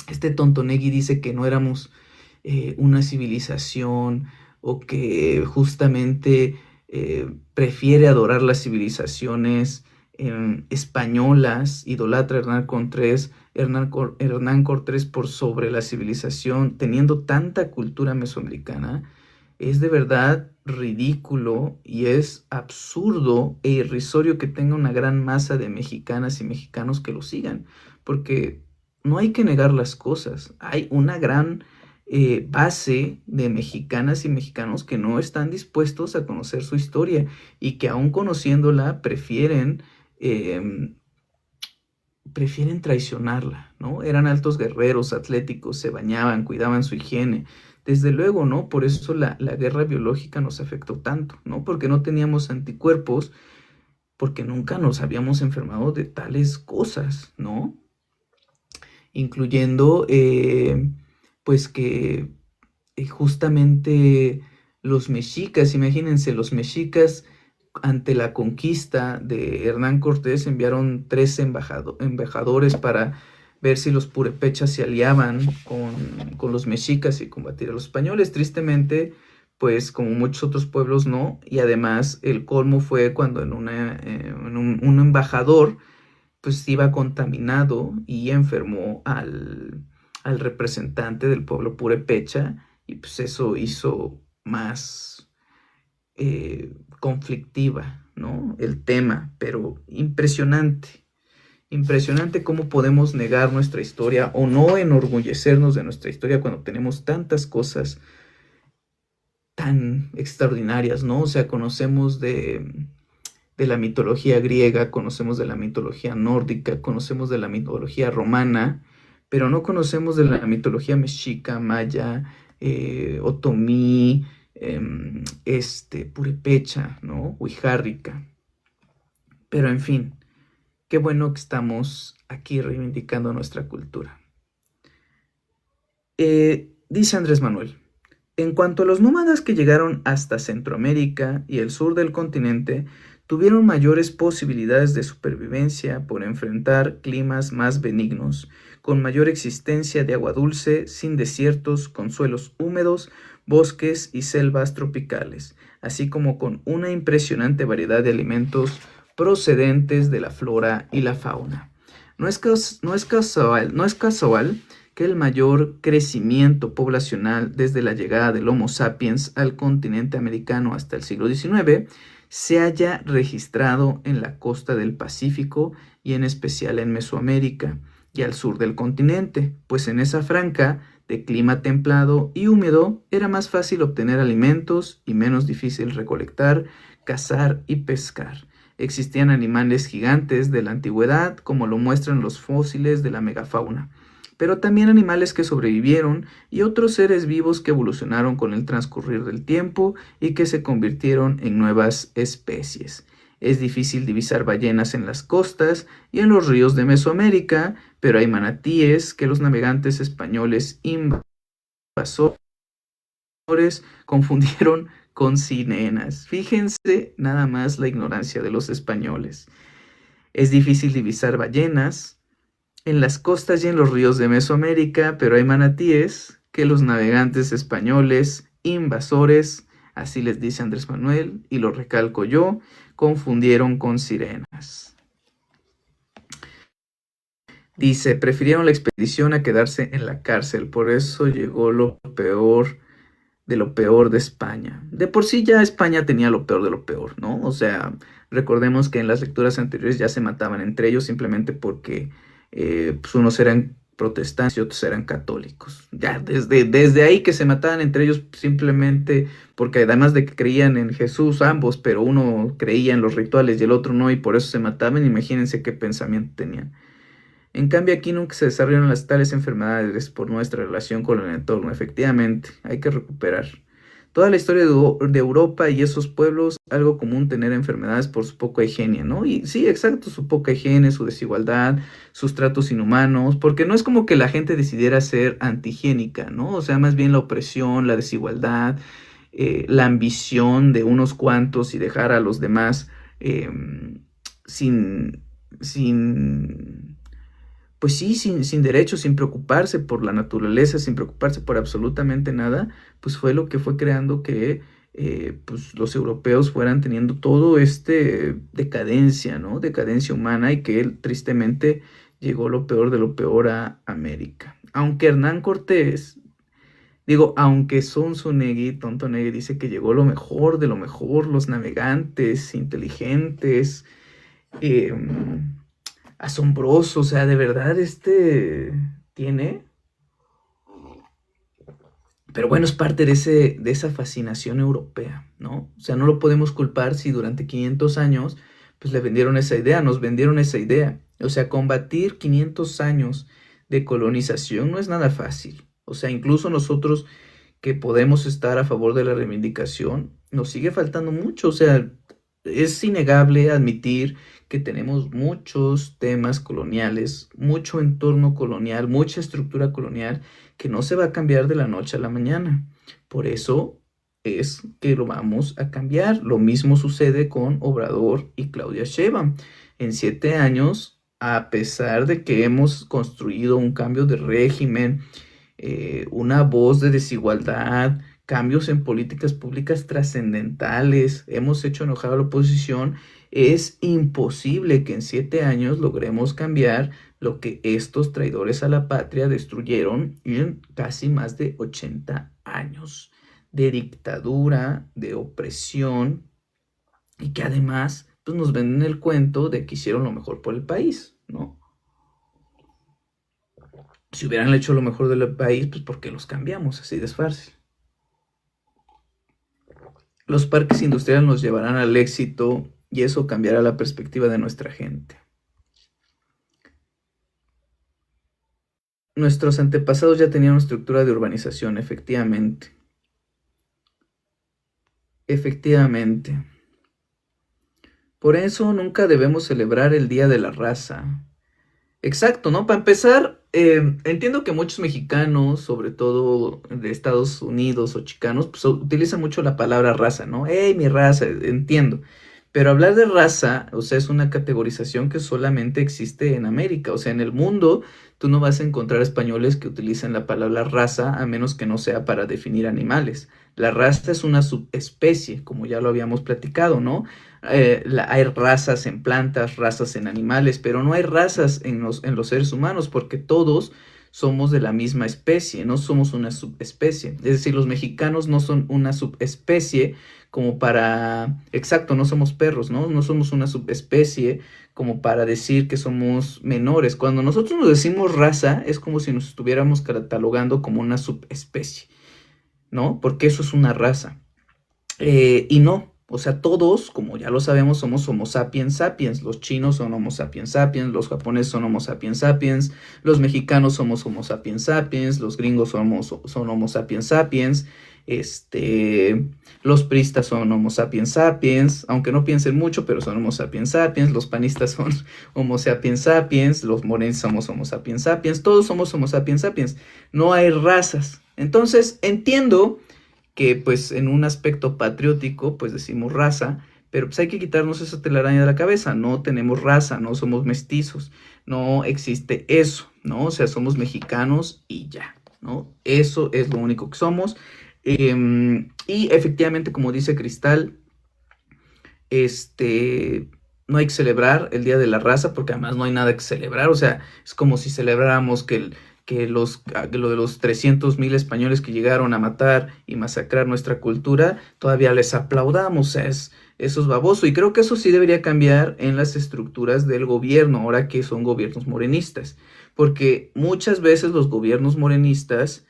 este Tontonegui dice que no éramos una civilización o que justamente prefiere adorar las civilizaciones españolas, idolatra a Hernán Cortés por sobre la civilización, teniendo tanta cultura mesoamericana, es de verdad ridículo y es absurdo e irrisorio que tenga una gran masa de mexicanas y mexicanos que lo sigan, porque no hay que negar las cosas. Hay una gran base de mexicanas y mexicanos que no están dispuestos a conocer su historia y que aún conociéndola prefieren traicionarla, ¿no? Eran altos guerreros, atléticos, se bañaban, cuidaban su higiene. Desde luego, ¿no? Por eso la guerra biológica nos afectó tanto, ¿no? Porque no teníamos anticuerpos, porque nunca nos habíamos enfermado de tales cosas, ¿no? Incluyendo, pues que justamente los mexicas, imagínense, los mexicas ante la conquista de Hernán Cortés enviaron 3 embajadores para ver si los purépechas se aliaban con los mexicas y combatir a los españoles. Tristemente, pues como muchos otros pueblos no, y además el colmo fue cuando un embajador pues iba contaminado y enfermó al representante del pueblo purépecha, y pues eso hizo más conflictiva, ¿no? El tema, pero impresionante. Impresionante cómo podemos negar nuestra historia o no enorgullecernos de nuestra historia cuando tenemos tantas cosas tan extraordinarias, ¿no? O sea, conocemos de la mitología griega, conocemos de la mitología nórdica, conocemos de la mitología romana, pero no conocemos de la mitología mexica, maya, otomí, purépecha, ¿no? Wixárrica. Pero en fin, qué bueno que estamos aquí reivindicando nuestra cultura. Dice Andrés Manuel, en cuanto a los nómadas que llegaron hasta Centroamérica y el sur del continente, tuvieron mayores posibilidades de supervivencia por enfrentar climas más benignos, con mayor existencia de agua dulce, sin desiertos, con suelos húmedos, bosques y selvas tropicales, así como con una impresionante variedad de alimentos procedentes de la flora y la fauna. No es casual que el mayor crecimiento poblacional desde la llegada del Homo sapiens al continente americano hasta el siglo XIX se haya registrado en la costa del Pacífico y en especial en Mesoamérica y al sur del continente, pues en esa franja de clima templado y húmedo era más fácil obtener alimentos y menos difícil recolectar, cazar y pescar. Existían animales gigantes de la antigüedad, como lo muestran los fósiles de la megafauna, pero también animales que sobrevivieron y otros seres vivos que evolucionaron con el transcurrir del tiempo y que se convirtieron en nuevas especies. Es difícil divisar ballenas en las costas y en los ríos de Mesoamérica, pero hay manatíes que los navegantes españoles invasores confundieron con sirenas. Fíjense nada más la ignorancia de los españoles. Es difícil divisar ballenas en las costas y en los ríos de Mesoamérica, pero hay manatíes que los navegantes españoles invasores, así les dice Andrés Manuel, y lo recalco yo, confundieron con sirenas. Dice, prefirieron la expedición a quedarse en la cárcel, por eso llegó lo peor de España. De por sí ya España tenía lo peor de lo peor, ¿no? O sea, recordemos que en las lecturas anteriores ya se mataban entre ellos simplemente porque pues unos eran protestantes y otros eran católicos. Ya desde ahí que se mataban entre ellos simplemente porque además de que creían en Jesús ambos, pero uno creía en los rituales y el otro no, y por eso se mataban, imagínense qué pensamiento tenían. En cambio, aquí nunca se desarrollaron las tales enfermedades por nuestra relación con el entorno. Efectivamente, hay que recuperar. Toda la historia de Europa y esos pueblos, algo común tener enfermedades por su poca higiene, ¿no? Y sí, exacto, su poca higiene, su desigualdad, sus tratos inhumanos, porque no es como que la gente decidiera ser antihigiénica, ¿no? O sea, más bien la opresión, la desigualdad, la ambición de unos cuantos y dejar a los demás sin, sin pues sí, sin derechos, sin preocuparse por la naturaleza, sin preocuparse por absolutamente nada, pues fue lo que fue creando que pues los europeos fueran teniendo todo decadencia, ¿no? Decadencia humana y que tristemente llegó lo peor de lo peor a América. Aunque Hernán Cortés, aunque Zunzunegui, Tontonegui dice que llegó lo mejor de lo mejor, los navegantes inteligentes, eh, asombroso, o sea, de verdad tiene, pero bueno, es parte de esa fascinación europea, ¿no? O sea, no lo podemos culpar si durante 500 años, pues le vendieron esa idea, nos vendieron esa idea. O sea, combatir 500 años de colonización no es nada fácil. O sea, incluso nosotros que podemos estar a favor de la reivindicación, nos sigue faltando mucho. O sea, es innegable admitir que tenemos muchos temas coloniales, mucho entorno colonial, mucha estructura colonial que no se va a cambiar de la noche a la mañana. Por eso es que lo vamos a cambiar. Lo mismo sucede con Obrador y Claudia Sheinbaum. En 7 años, a pesar de que hemos construido un cambio de régimen, una voz de desigualdad, cambios en políticas públicas trascendentales, hemos hecho enojar a la oposición, es imposible que en 7 años logremos cambiar lo que estos traidores a la patria destruyeron en casi más de 80 años de dictadura, de opresión, y que además pues, nos venden el cuento de que hicieron lo mejor por el país, ¿no? Si hubieran hecho lo mejor del país, pues ¿por qué los cambiamos? Así de fácil. Los parques industriales nos llevarán al éxito y eso cambiará la perspectiva de nuestra gente. Nuestros antepasados ya tenían una estructura de urbanización, efectivamente. Efectivamente. Por eso nunca debemos celebrar el Día de la Raza. Exacto, ¿no? Para empezar, entiendo que muchos mexicanos, sobre todo de Estados Unidos o chicanos, pues utilizan mucho la palabra raza, ¿no? ¡Ey, mi raza! Entiendo. Pero hablar de raza, o sea, es una categorización que solamente existe en América. O sea, en el mundo tú no vas a encontrar españoles que utilicen la palabra raza a menos que no sea para definir animales. La raza es una subespecie, como ya lo habíamos platicado, ¿no? Hay razas en plantas, razas en animales, pero no hay razas en los seres humanos porque todos somos de la misma especie, no somos una subespecie. Es decir, los mexicanos no son una subespecie como para, exacto, no somos perros, ¿no? No somos una subespecie como para decir que somos menores. Cuando nosotros nos decimos raza, es como si nos estuviéramos catalogando como una subespecie, ¿no? Porque eso es una raza. Y no, o sea, todos, como ya lo sabemos, somos Homo sapiens sapiens. Los chinos son Homo sapiens sapiens, los japoneses son Homo sapiens sapiens, los mexicanos somos Homo sapiens sapiens, los gringos son Homo sapiens sapiens, los pristas son Homo sapiens sapiens, aunque no piensen mucho, pero son Homo sapiens sapiens, los panistas son Homo sapiens sapiens, los morenos somos Homo sapiens sapiens, todos somos Homo sapiens sapiens. No hay razas. Entonces, entiendo que pues en un aspecto patriótico pues decimos raza, pero pues hay que quitarnos esa telaraña de la cabeza, no tenemos raza, no somos mestizos, no existe eso, ¿no? O sea, somos mexicanos y ya, ¿no? Eso es lo único que somos. Y efectivamente, como dice Cristal, no hay que celebrar el Día de la Raza porque además no hay nada que celebrar, o sea, es como si celebráramos que lo de los 300,000 españoles que llegaron a matar y masacrar nuestra cultura, todavía les aplaudamos, o sea, eso es baboso, y creo que eso sí debería cambiar en las estructuras del gobierno, ahora que son gobiernos morenistas, porque muchas veces los gobiernos morenistas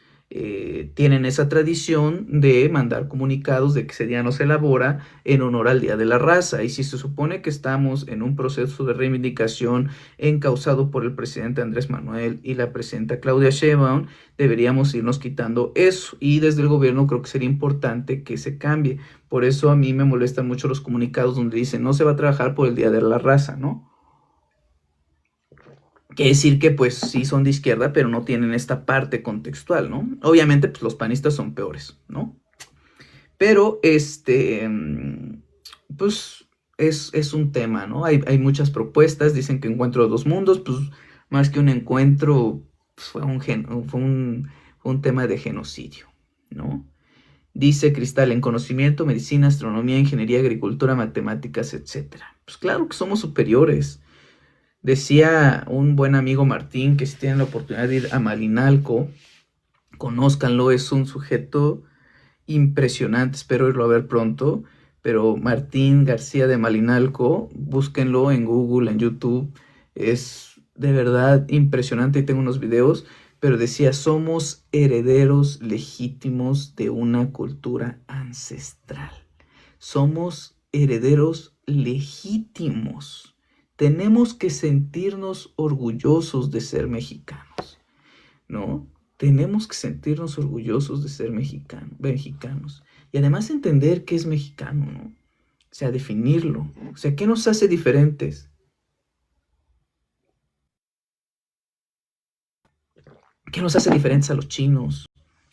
tienen esa tradición de mandar comunicados de que ese día no se elabora en honor al Día de la Raza. Y si se supone que estamos en un proceso de reivindicación encausado por el presidente Andrés Manuel y la presidenta Claudia Sheinbaum, deberíamos irnos quitando eso. Y desde el gobierno creo que sería importante que se cambie. Por eso a mí me molestan mucho los comunicados donde dicen no se va a trabajar por el Día de la Raza, ¿no? Quiere decir que pues sí son de izquierda, pero no tienen esta parte contextual, ¿no? Obviamente pues los panistas son peores, ¿no? Pero pues es un tema, ¿no? Hay muchas propuestas, dicen que encuentro de dos mundos, pues más que un encuentro, pues, fue un tema de genocidio, ¿no? Dice Cristal, en conocimiento, medicina, astronomía, ingeniería, agricultura, matemáticas, etcétera. Pues claro que somos superiores. Decía un buen amigo Martín que si tienen la oportunidad de ir a Malinalco, conózcanlo, es un sujeto impresionante, espero irlo a ver pronto, pero Martín García de Malinalco, búsquenlo en Google, en YouTube, es de verdad impresionante y tengo unos videos, pero decía, somos herederos legítimos de una cultura ancestral, somos herederos legítimos. Tenemos que sentirnos orgullosos de ser mexicanos, ¿no? Tenemos que sentirnos orgullosos de ser mexicanos. Y además entender qué es mexicano, ¿no? O sea, definirlo. O sea, ¿qué nos hace diferentes? ¿Qué nos hace diferentes a los chinos,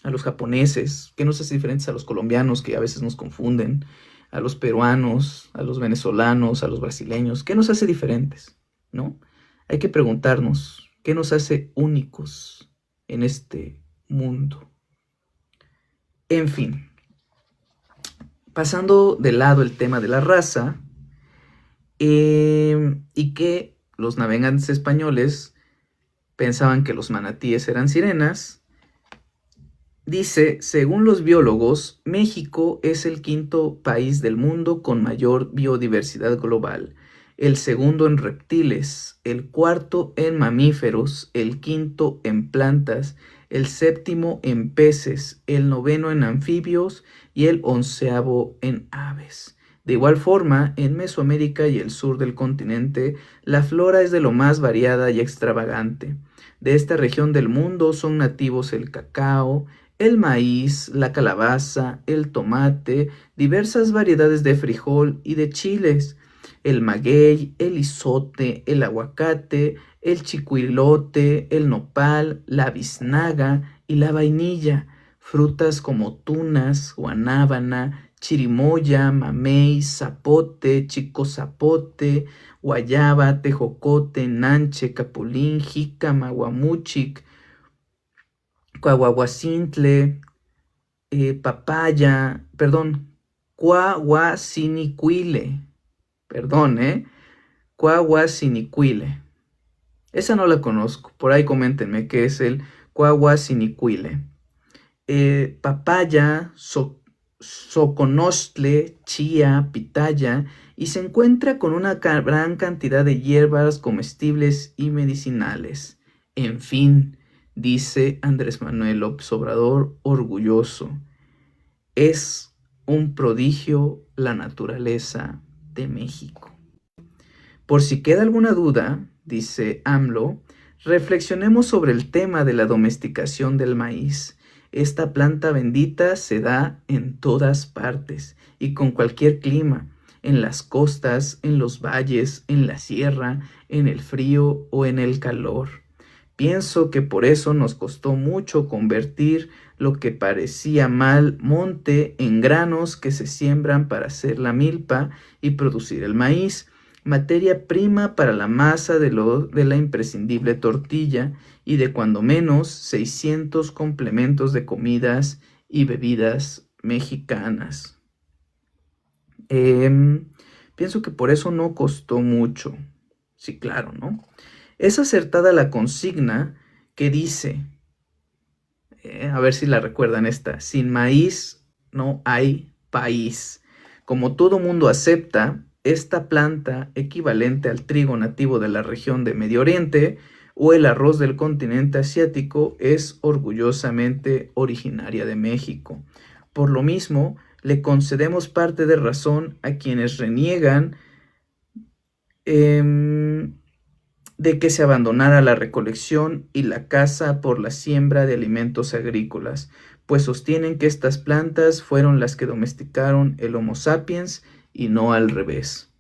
a los japoneses? ¿Qué nos hace diferentes a los colombianos que a veces nos confunden? A los peruanos, a los venezolanos, a los brasileños. ¿Qué nos hace diferentes? ¿No? Hay que preguntarnos, ¿qué nos hace únicos en este mundo? En fin, pasando de lado el tema de la raza, y que los navegantes españoles pensaban que los manatíes eran sirenas, dice, según los biólogos, México es el quinto país del mundo con mayor biodiversidad global, el segundo en reptiles, el cuarto en mamíferos, el quinto en plantas, el séptimo en peces, el noveno en anfibios y el onceavo en aves. De igual forma, en Mesoamérica y el sur del continente, la flora es de lo más variada y extravagante. De esta región del mundo son nativos el cacao, el maíz, la calabaza, el tomate, diversas variedades de frijol y de chiles, el maguey, el izote, el aguacate, el chicuilote, el nopal, la biznaga y la vainilla, frutas como tunas, guanábana, chirimoya, mamey, zapote, chico zapote, guayaba, tejocote, nanche, capulín, jícama, guamúchic, cuahuahuacintle, papaya, perdón, cuahuacinicuile, perdón, cuahuacinicuile. Esa no la conozco, por ahí coméntenme qué es el cuahuacinicuile. Papaya, soconostle, chía, pitaya, y se encuentra con una gran cantidad de hierbas comestibles y medicinales. En fin, dice Andrés Manuel López Obrador, orgulloso, es un prodigio la naturaleza de México. Por si queda alguna duda, dice AMLO, reflexionemos sobre el tema de la domesticación del maíz. Esta planta bendita se da en todas partes y con cualquier clima, en las costas, en los valles, en la sierra, en el frío o en el calor. Pienso que por eso nos costó mucho convertir lo que parecía mal monte en granos que se siembran para hacer la milpa y producir el maíz, materia prima para la masa de la imprescindible tortilla y de cuando menos 600 complementos de comidas y bebidas mexicanas. Pienso que por eso no costó mucho. Sí, claro, ¿no? Es acertada la consigna que dice, a ver si la recuerdan esta, sin maíz no hay país. Como todo mundo acepta, esta planta, equivalente al trigo nativo de la región de Medio Oriente o el arroz del continente asiático, es orgullosamente originaria de México. Por lo mismo, le concedemos parte de razón a quienes reniegan de que se abandonara la recolección y la caza por la siembra de alimentos agrícolas, pues sostienen que estas plantas fueron las que domesticaron el Homo sapiens y no al revés.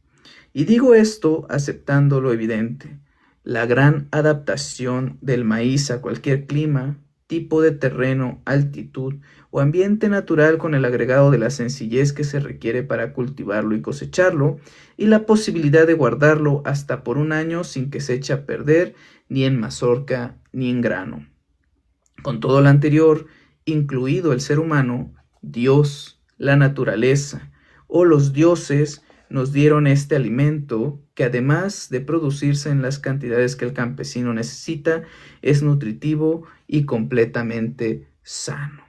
Y digo esto aceptando lo evidente, la gran adaptación del maíz a cualquier clima, tipo de terreno, altitud o ambiente natural con el agregado de la sencillez que se requiere para cultivarlo y cosecharlo, y la posibilidad de guardarlo hasta por un año sin que se eche a perder ni en mazorca ni en grano. Con todo lo anterior, incluido el ser humano, Dios, la naturaleza o los dioses nos dieron este alimento que, además de producirse en las cantidades que el campesino necesita, es nutritivo y completamente sano,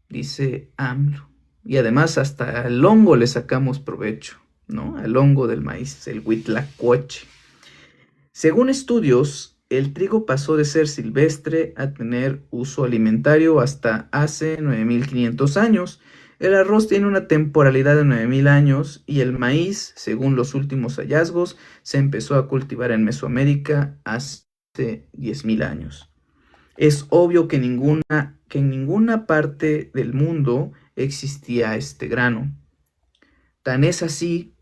dice AMLO. Y además hasta al hongo le sacamos provecho, ¿no? Al hongo del maíz, el huitlacoche. Según estudios, el trigo pasó de ser silvestre a tener uso alimentario hasta hace 9.500 años. El arroz tiene una temporalidad de 9.000 años y el maíz, según los últimos hallazgos, se empezó a cultivar en Mesoamérica hace 10.000 años. Es obvio que en ninguna parte del mundo existía este grano. Tan es así,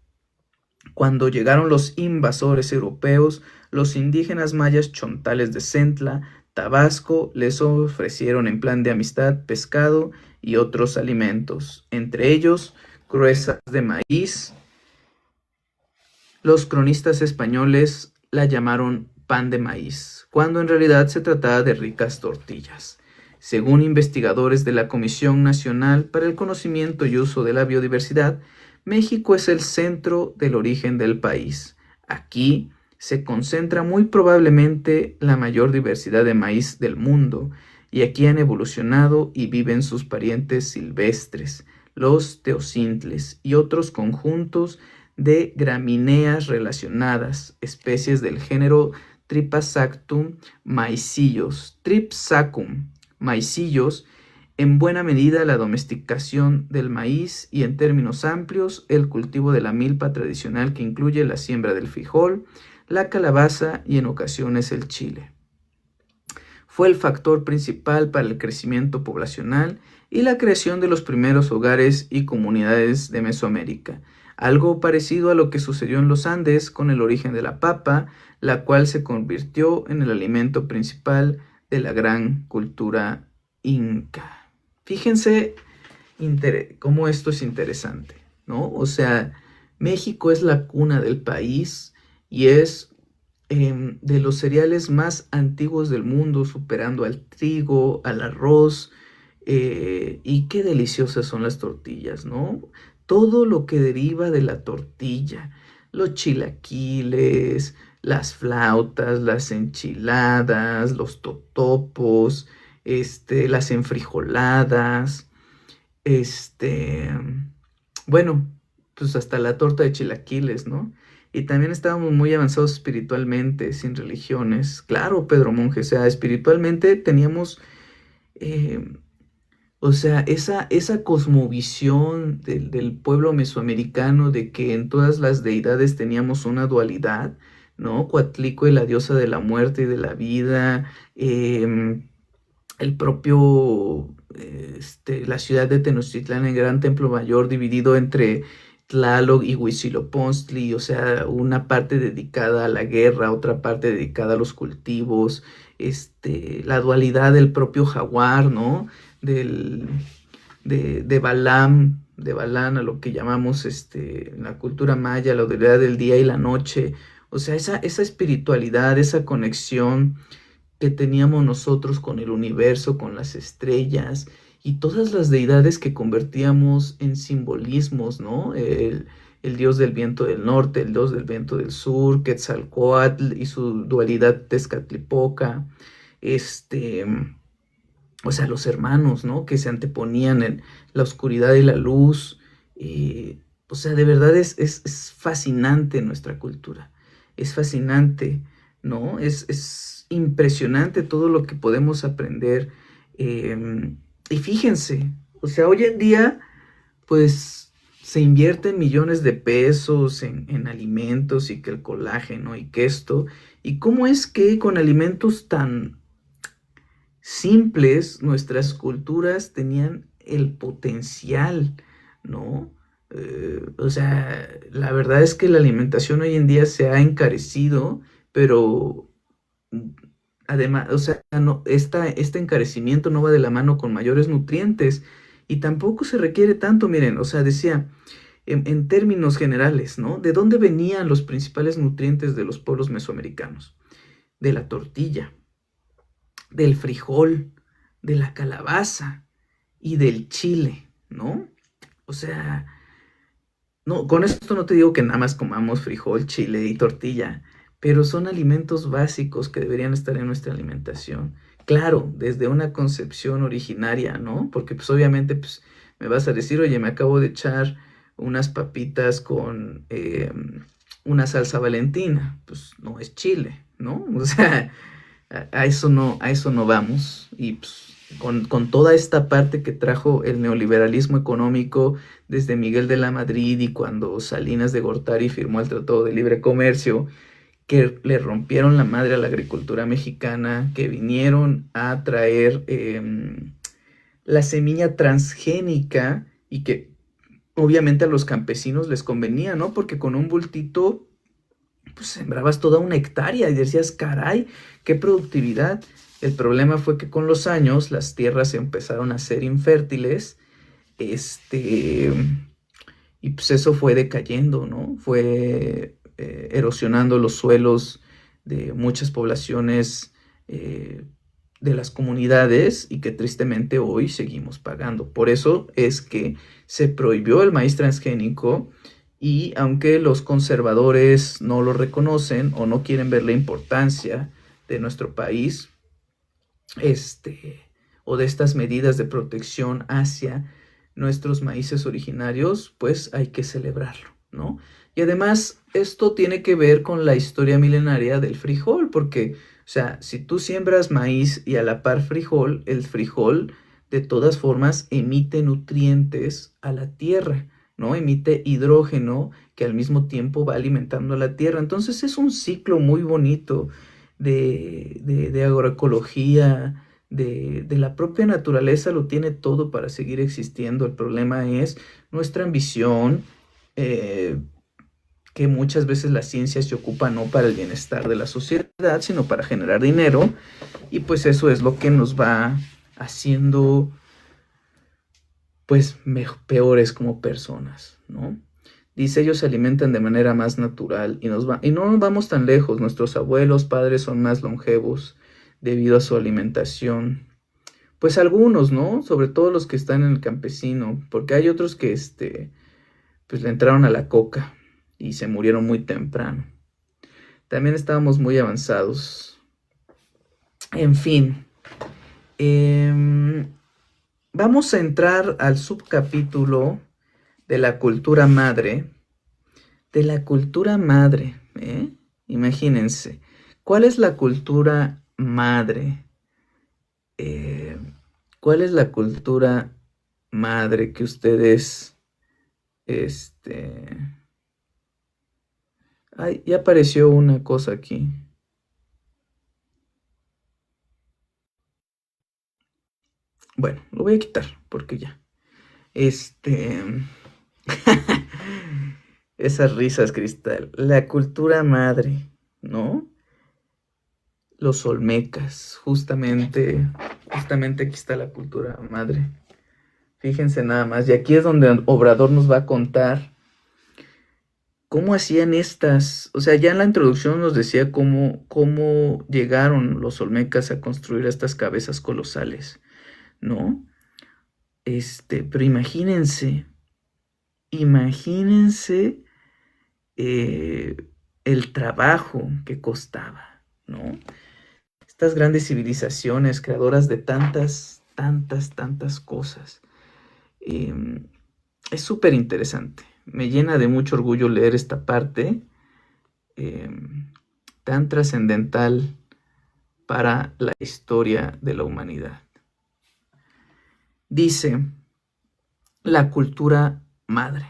cuando llegaron los invasores europeos, los indígenas mayas chontales de Centla, Tabasco, les ofrecieron en plan de amistad pescado y otros alimentos, entre ellos gruesas de maíz. Los cronistas españoles la llamaron pan de maíz, cuando en realidad se trataba de ricas tortillas. Según investigadores de la Comisión Nacional para el Conocimiento y Uso de la Biodiversidad, México es el centro del origen del país. Aquí se concentra muy probablemente la mayor diversidad de maíz del mundo, y aquí han evolucionado y viven sus parientes silvestres, los teocintles y otros conjuntos de gramíneas relacionadas, especies del género Tripsacum maicillos, en buena medida la domesticación del maíz y, en términos amplios, el cultivo de la milpa tradicional que incluye la siembra del frijol, la calabaza y en ocasiones el chile. Fue el factor principal para el crecimiento poblacional y la creación de los primeros hogares y comunidades de Mesoamérica, algo parecido a lo que sucedió en los Andes con el origen de la papa, la cual se convirtió en el alimento principal de la gran cultura inca. Fíjense cómo esto es interesante, ¿no? O sea, México es la cuna del país y es de los cereales más antiguos del mundo, superando al trigo, al arroz, y qué deliciosas son las tortillas, ¿no? Todo lo que deriva de la tortilla, los chilaquiles, las flautas, las enchiladas, los totopos, las enfrijoladas, este, bueno, pues hasta la torta de chilaquiles, ¿no? Y también estábamos muy avanzados espiritualmente, sin religiones. Claro, Pedro Monje, o sea, espiritualmente teníamos, eh, o sea, esa cosmovisión del pueblo mesoamericano de que en todas las deidades teníamos una dualidad, ¿no? Coatlicue, la diosa de la muerte y de la vida, el propio, la ciudad de Tenochtitlán, el gran templo mayor dividido entre Tlaloc y Huitzilopochtli, o sea, una parte dedicada a la guerra, otra parte dedicada a los cultivos, la dualidad del propio jaguar, ¿no? Del, de Balam, de Balán, a lo que llamamos en la cultura maya, la dualidad del día y la noche, o sea, esa espiritualidad, esa conexión que teníamos nosotros con el universo, con las estrellas y todas las deidades que convertíamos en simbolismos, ¿no? El dios del viento del norte, el dios del viento del sur, Quetzalcóatl y su dualidad Tezcatlipoca, este, o sea, los hermanos, ¿no? Que se anteponían en la oscuridad y la luz. O sea, de verdad es fascinante nuestra cultura. Es fascinante, ¿no? Es impresionante todo lo que podemos aprender. Y fíjense, o sea, hoy en día, pues se invierten millones de pesos en alimentos y que el colágeno y que esto. ¿Y cómo es que con alimentos tan simples, nuestras culturas tenían el potencial, ¿no? O sea, la verdad es que la alimentación hoy en día se ha encarecido, pero además, o sea, no, este encarecimiento no va de la mano con mayores nutrientes y tampoco se requiere tanto, miren, o sea, decía, en términos generales, ¿no? ¿De dónde venían los principales nutrientes de los pueblos mesoamericanos? De la tortilla, del frijol, de la calabaza y del chile, ¿no? O sea, no, con esto no te digo que nada más comamos frijol, chile y tortilla, pero son alimentos básicos que deberían estar en nuestra alimentación. Claro, desde una concepción originaria, ¿no? Porque pues obviamente pues, me vas a decir, oye, me acabo de echar unas papitas con una salsa Valentina. Pues no es chile, ¿no? O sea, a eso no vamos. Y pues, con toda esta parte que trajo el neoliberalismo económico desde Miguel de la Madrid y cuando Salinas de Gortari firmó el Tratado de Libre Comercio, que le rompieron la madre a la agricultura mexicana, que vinieron a traer la semilla transgénica y que obviamente a los campesinos les convenía, ¿no? Porque con un bultito pues sembrabas toda una hectárea y decías, caray, qué productividad. El problema fue que con los años las tierras empezaron a ser infértiles, y pues eso fue decayendo, ¿no? Fue erosionando los suelos de muchas poblaciones de las comunidades y que tristemente hoy seguimos pagando. Por eso es que se prohibió el maíz transgénico. Y aunque los conservadores no lo reconocen o no quieren ver la importancia de nuestro país, o de estas medidas de protección hacia nuestros maíces originarios, pues hay que celebrarlo, ¿no? Y además, esto tiene que ver con la historia milenaria del frijol, porque, o sea, si tú siembras maíz y a la par frijol, el frijol de todas formas emite nutrientes a la tierra, ¿no? Emite hidrógeno que al mismo tiempo va alimentando a la tierra. Entonces es un ciclo muy bonito de agroecología, de la propia naturaleza, lo tiene todo para seguir existiendo. El problema es nuestra ambición, que muchas veces la ciencia se ocupa no para el bienestar de la sociedad, sino para generar dinero, y pues eso es lo que nos va haciendo pues peores como personas, ¿no? Dice, ellos se alimentan de manera más natural y no nos vamos tan lejos. Nuestros abuelos, padres son más longevos debido a su alimentación. Pues algunos, ¿no? Sobre todo los que están en el campesino, porque hay otros que, pues le entraron a la coca y se murieron muy temprano. También estábamos muy avanzados. En fin, vamos a entrar al subcapítulo de la cultura madre. De la cultura madre, ¿eh? Imagínense, ¿cuál es la cultura madre? ¿Cuál es la cultura madre que ustedes, Ay, ya apareció una cosa aquí. Bueno, lo voy a quitar porque ya. Esas risas, Cristal. La cultura madre, ¿no? Los olmecas, justamente aquí está la cultura madre. Fíjense nada más, y aquí es donde Obrador nos va a contar cómo hacían estas, o sea, ya en la introducción nos decía cómo llegaron los olmecas a construir estas cabezas colosales, ¿no? Pero imagínense el trabajo que costaba, ¿no? Estas grandes civilizaciones creadoras de tantas cosas. Es súper interesante. Me llena de mucho orgullo leer esta parte tan trascendental para la historia de la humanidad. Dice, la cultura madre.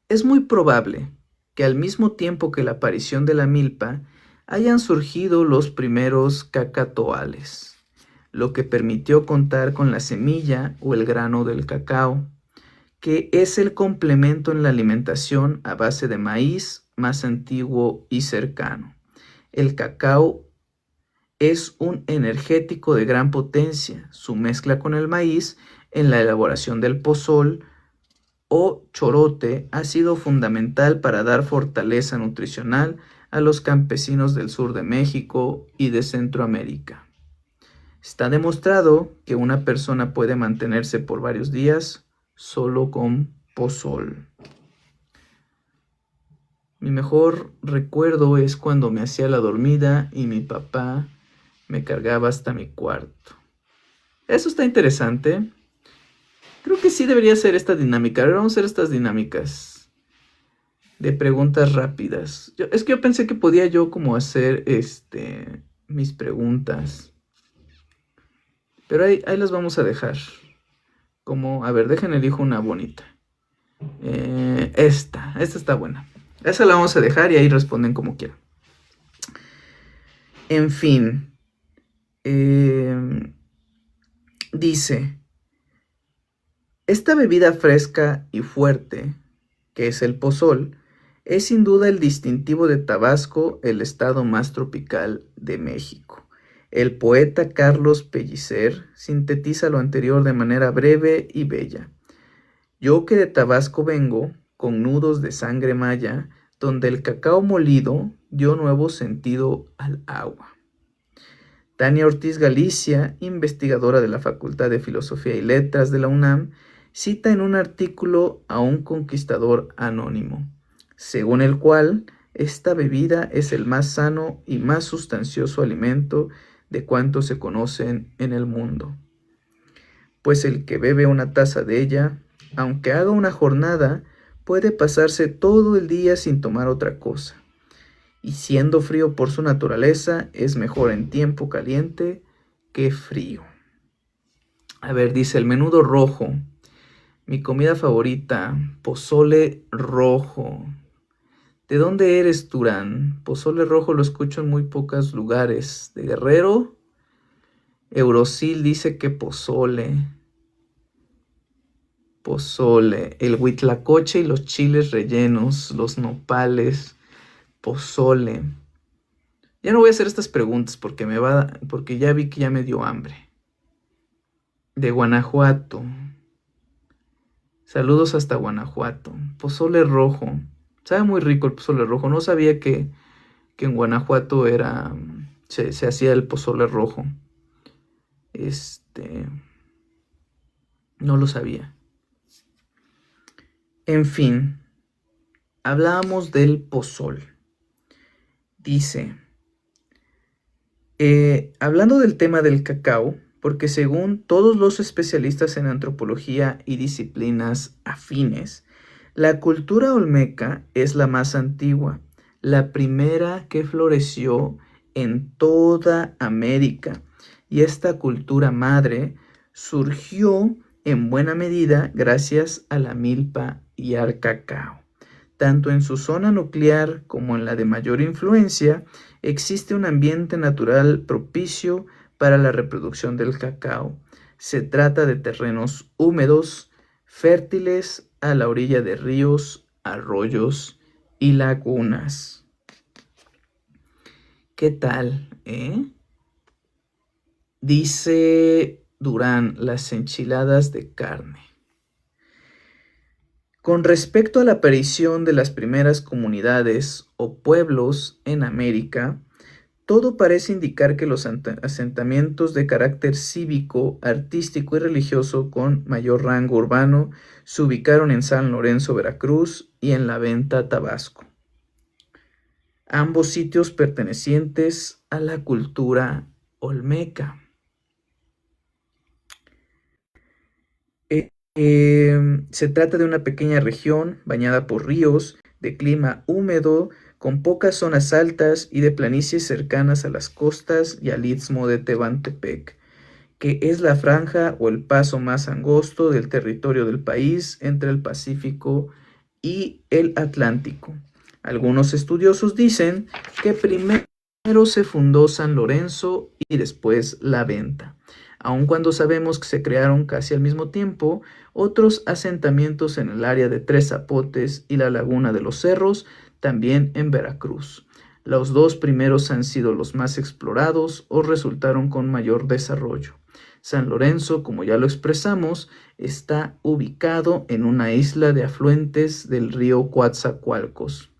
Es muy probable que al mismo tiempo que la aparición de la milpa, hayan surgido los primeros cacatoales, lo que permitió contar con la semilla o el grano del cacao, que es el complemento en la alimentación a base de maíz más antiguo y cercano. El cacao es un energético de gran potencia. Su mezcla con el maíz en la elaboración del pozol o chorote ha sido fundamental para dar fortaleza nutricional a los campesinos del sur de México y de Centroamérica. Está demostrado que una persona puede mantenerse por varios días solo con pozol. Mi mejor recuerdo es cuando me hacía la dormida y mi papá me cargaba hasta mi cuarto. Eso está interesante. Creo que sí debería ser esta dinámica. A ver, vamos a hacer estas dinámicas de preguntas rápidas. Es que yo pensé que podía yo como hacer mis preguntas. Pero ahí las vamos a dejar. A ver, dejen elijo una bonita. Esta está buena. Esa la vamos a dejar y ahí responden como quieran. En fin. Dice, esta bebida fresca y fuerte, que es el pozol, es sin duda el distintivo de Tabasco, el estado más tropical de México. El poeta Carlos Pellicer sintetiza lo anterior de manera breve y bella. Yo que de Tabasco vengo, con nudos de sangre maya, donde el cacao molido dio nuevo sentido al agua. Tania Ortiz Galicia, investigadora de la Facultad de Filosofía y Letras de la UNAM, cita en un artículo a un conquistador anónimo, según el cual esta bebida es el más sano y más sustancioso alimento de cuantos se conocen en el mundo. Pues el que bebe una taza de ella, aunque haga una jornada, puede pasarse todo el día sin tomar otra cosa. Y siendo frío por su naturaleza, es mejor en tiempo caliente que frío. A ver, dice el menudo rojo. Mi comida favorita, pozole rojo. ¿De dónde eres, Turán? Pozole rojo lo escucho en muy pocos lugares. ¿De Guerrero? Eurosil dice que pozole. Pozole. El huitlacoche y los chiles rellenos, los nopales. Pozole. Ya no voy a hacer estas preguntas porque ya vi que ya me dio hambre. De Guanajuato. Saludos hasta Guanajuato. Pozole rojo. Sabe muy rico el pozole rojo. No sabía que en Guanajuato se hacía el pozole rojo. Este, no lo sabía. En fin, hablábamos del pozol. Dice, hablando del tema del cacao, porque según todos los especialistas en antropología y disciplinas afines, la cultura olmeca es la más antigua, la primera que floreció en toda América, y esta cultura madre surgió en buena medida gracias a la milpa y al cacao. Tanto en su zona nuclear como en la de mayor influencia, existe un ambiente natural propicio para la reproducción del cacao. Se trata de terrenos húmedos, fértiles a la orilla de ríos, arroyos y lagunas. ¿Qué tal, Dice Durán, las enchiladas de carne. Con respecto a la aparición de las primeras comunidades o pueblos en América, todo parece indicar que los asentamientos de carácter cívico, artístico y religioso con mayor rango urbano se ubicaron en San Lorenzo, Veracruz y en La Venta, Tabasco. Ambos sitios pertenecientes a la cultura olmeca. Se trata de una pequeña región bañada por ríos, de clima húmedo, con pocas zonas altas y de planicies cercanas a las costas y al istmo de Tehuantepec, que es la franja o el paso más angosto del territorio del país entre el Pacífico y el Atlántico. Algunos estudiosos dicen que primero se fundó San Lorenzo y después La Venta. Aun cuando sabemos que se crearon casi al mismo tiempo, otros asentamientos en el área de Tres Zapotes y la Laguna de los Cerros, también en Veracruz. Los dos primeros han sido los más explorados o resultaron con mayor desarrollo. San Lorenzo, como ya lo expresamos, está ubicado en una isla de afluentes del río Coatzacoalcos.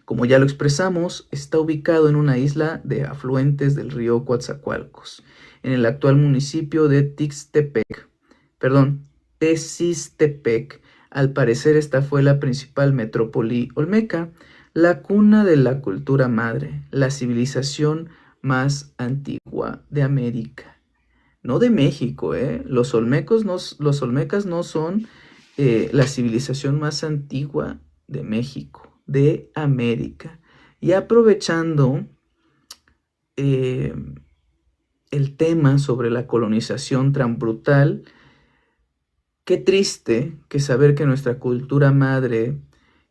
Como ya lo expresamos, está ubicado en una isla de afluentes del río Coatzacoalcos, en el actual municipio de Texistepec. Al parecer esta fue la principal metrópoli olmeca, la cuna de la cultura madre, la civilización más antigua de América. No de México, Los olmecas no son la civilización más antigua de México, de América. Y aprovechando el tema sobre la colonización tan brutal, qué triste que saber que nuestra cultura madre,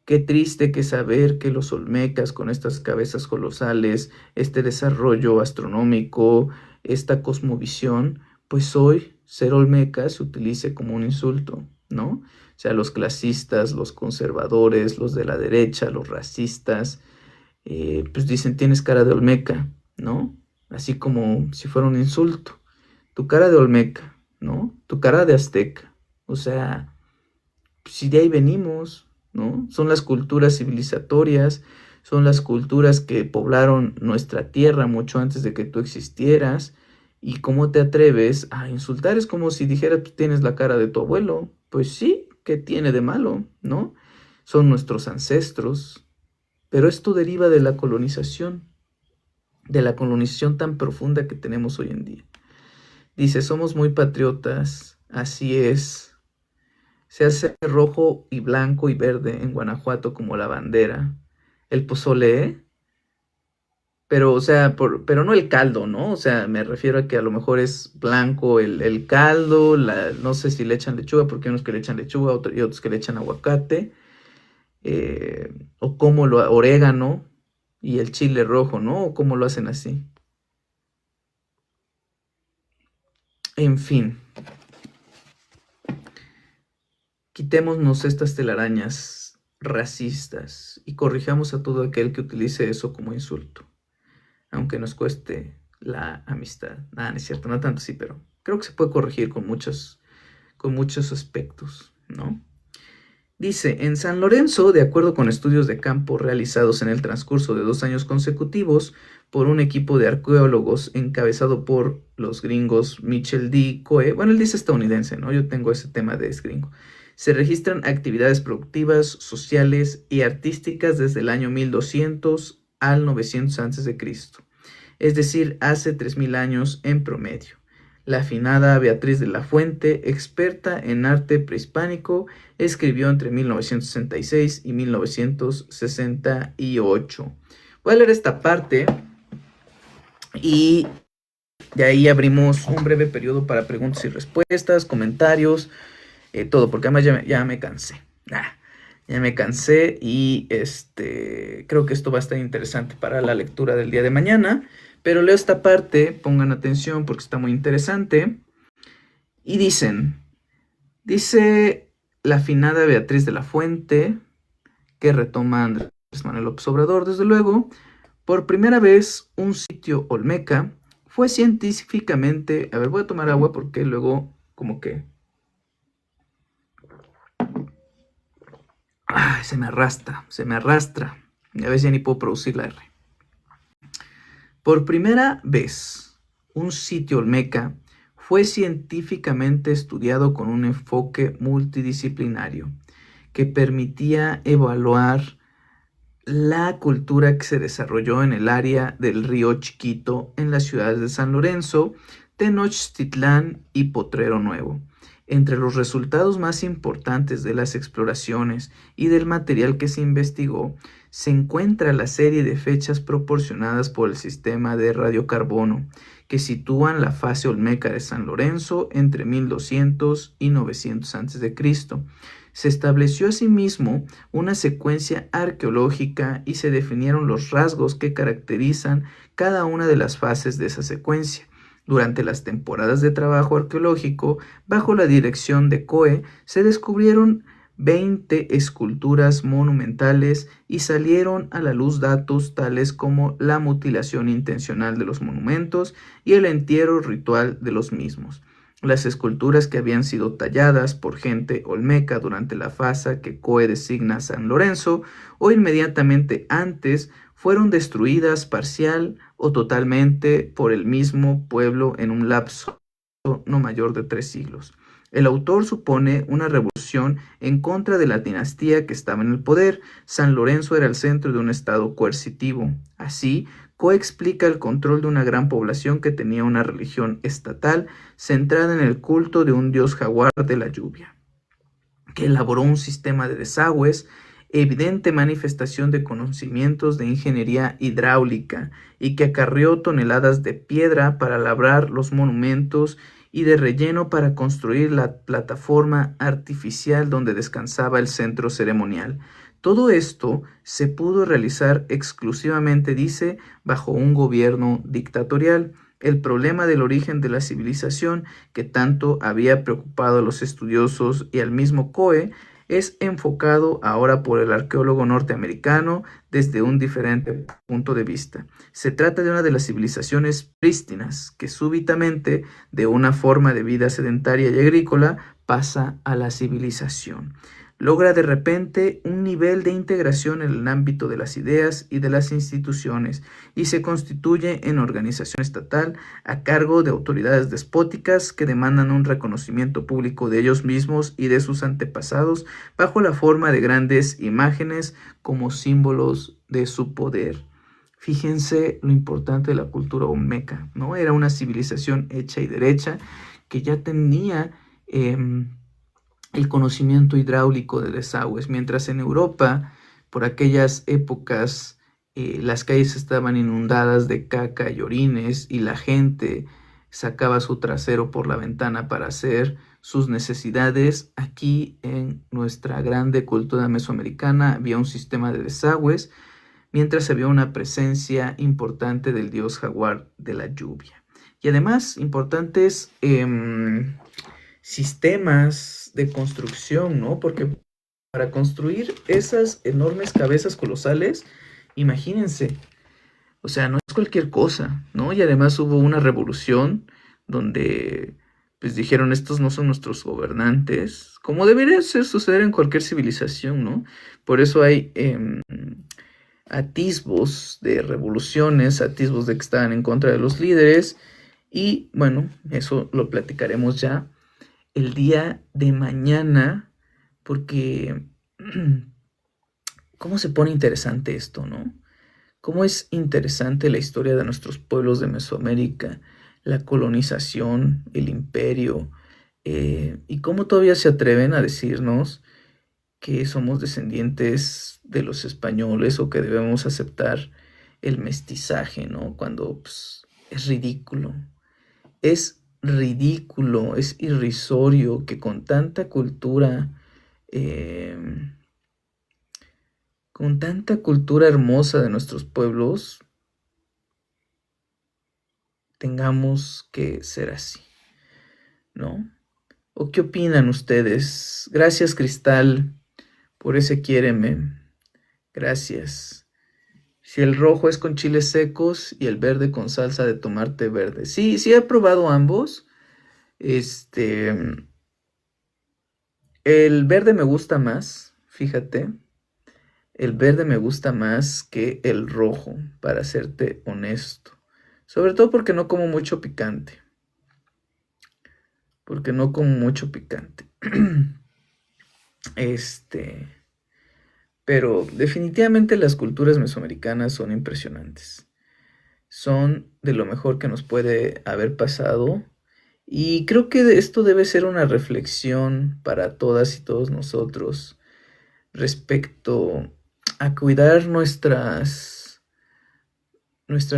qué triste que saber que los olmecas con estas cabezas colosales, este desarrollo astronómico, esta cosmovisión, pues hoy ser olmeca se utilice como un insulto, ¿no? O sea, los clasistas, los conservadores, los de la derecha, los racistas, pues dicen tienes cara de olmeca, ¿no? Así como si fuera un insulto. Tu cara de olmeca, ¿no? Tu cara de azteca. O sea, si de ahí venimos, ¿no? Son las culturas civilizatorias, son las culturas que poblaron nuestra tierra mucho antes de que tú existieras. ¿Y cómo te atreves a insultar? Es como si dijeras, pues, tienes la cara de tu abuelo. Pues sí, ¿qué tiene de malo, no? Son nuestros ancestros. Pero esto deriva de la colonización tan profunda que tenemos hoy en día. Dice, somos muy patriotas, así es. Se hace rojo y blanco y verde en Guanajuato como la bandera. El pozole, Pero, o sea, pero no el caldo, ¿no? O sea, me refiero a que a lo mejor es blanco el caldo, no sé si le echan lechuga, porque hay unos que le echan lechuga y otros que le echan aguacate, o como orégano y el chile rojo, ¿no? O cómo lo hacen así. En fin, quitémonos estas telarañas racistas y corrijamos a todo aquel que utilice eso como insulto, aunque nos cueste la amistad. No es cierto, no tanto sí, pero creo que se puede corregir con muchos aspectos. ¿no? Dice, en San Lorenzo, de acuerdo con estudios de campo realizados en el transcurso de 2 años consecutivos por un equipo de arqueólogos encabezado por los gringos Mitchell D. Coe, bueno, él dice estadounidense, ¿no? Yo tengo ese tema de gringo. Se registran actividades productivas, sociales y artísticas desde el año 1200 al 900 a.C., es decir, hace 3000 años en promedio. La afinada Beatriz de la Fuente, experta en arte prehispánico, escribió entre 1966 y 1968. Voy a leer esta parte y de ahí abrimos un breve periodo para preguntas y respuestas, comentarios, todo, porque además ya me cansé. Ya me cansé y creo que esto va a estar interesante para la lectura del día de mañana. Pero leo esta parte, pongan atención porque está muy interesante. Y dice la afinada Beatriz de la Fuente, que retoma Andrés Manuel López Obrador, desde luego, por primera vez un sitio olmeca fue científicamente... A ver, voy a tomar agua porque luego como que... se me arrastra. A veces ya ni puedo producir la R. Por primera vez, un sitio olmeca fue científicamente estudiado con un enfoque multidisciplinario que permitía evaluar la cultura que se desarrolló en el área del río Chiquito en las ciudades de San Lorenzo, Tenochtitlán y Potrero Nuevo. Entre los resultados más importantes de las exploraciones y del material que se investigó, se encuentra la serie de fechas proporcionadas por el sistema de radiocarbono, que sitúan la fase olmeca de San Lorenzo entre 1200 y 900 a.C. Se estableció asimismo una secuencia arqueológica y se definieron los rasgos que caracterizan cada una de las fases de esa secuencia. Durante las temporadas de trabajo arqueológico, bajo la dirección de Coe, se descubrieron 20 esculturas monumentales y salieron a la luz datos tales como la mutilación intencional de los monumentos y el entierro ritual de los mismos. Las esculturas que habían sido talladas por gente olmeca durante la fase que Coe designa San Lorenzo o inmediatamente antes fueron destruidas parcial o totalmente por el mismo pueblo en un lapso no mayor de 3 siglos. El autor supone una revolución en contra de la dinastía que estaba en el poder. San Lorenzo era el centro de un estado coercitivo. Así, Coe explica el control de una gran población que tenía una religión estatal centrada en el culto de un dios jaguar de la lluvia, que elaboró un sistema de desagües, evidente manifestación de conocimientos de ingeniería hidráulica, y que acarreó toneladas de piedra para labrar los monumentos y de relleno para construir la plataforma artificial donde descansaba el centro ceremonial. Todo esto se pudo realizar exclusivamente, dice, bajo un gobierno dictatorial. El problema del origen de la civilización, que tanto había preocupado a los estudiosos y al mismo Coe, es enfocado ahora por el arqueólogo norteamericano desde un diferente punto de vista. Se trata de una de las civilizaciones prístinas que súbitamente, de una forma de vida sedentaria y agrícola, pasa a la civilización. Logra de repente un nivel de integración en el ámbito de las ideas y de las instituciones y se constituye en organización estatal a cargo de autoridades despóticas que demandan un reconocimiento público de ellos mismos y de sus antepasados bajo la forma de grandes imágenes como símbolos de su poder. Fíjense lo importante de la cultura olmeca, ¿no? Era una civilización hecha y derecha que ya tenía el conocimiento hidráulico de desagües, mientras en Europa, por aquellas épocas, las calles estaban inundadas de caca y orines y la gente sacaba su trasero por la ventana para hacer sus necesidades. Aquí en nuestra grande cultura mesoamericana había un sistema de desagües, mientras había una presencia importante del dios jaguar de la lluvia. Y además, importantes sistemas de construcción, ¿no? Porque para construir esas enormes cabezas colosales, imagínense, no es cualquier cosa, ¿no? Y además hubo una revolución donde pues dijeron, estos no son nuestros gobernantes, como debería suceder en cualquier civilización, ¿no? Por eso hay atisbos de revoluciones, atisbos de que estaban en contra de los líderes, y bueno, eso lo platicaremos ya el día de mañana, porque cómo se pone interesante esto, ¿no? Cómo es interesante la historia de nuestros pueblos de Mesoamérica, la colonización, el imperio, y cómo todavía se atreven a decirnos que somos descendientes de los españoles o que debemos aceptar el mestizaje, ¿no? Cuando pues, es ridículo. Es ridículo, es irrisorio que eh, con tanta cultura hermosa de nuestros pueblos, tengamos que ser así, ¿no? ¿O qué opinan ustedes? Gracias, Cristal, por ese quiéreme. Gracias. Si el rojo es con chiles secos y el verde con salsa de tomate verde. Sí, sí he probado ambos. El verde me gusta más, fíjate. El verde me gusta más que el rojo, para serte honesto. Sobre todo porque no como mucho picante. Porque no como mucho picante. Pero definitivamente las culturas mesoamericanas son impresionantes. Son de lo mejor que nos puede haber pasado. Y creo que esto debe ser una reflexión para todas y todos nosotros respecto a cuidar nuestras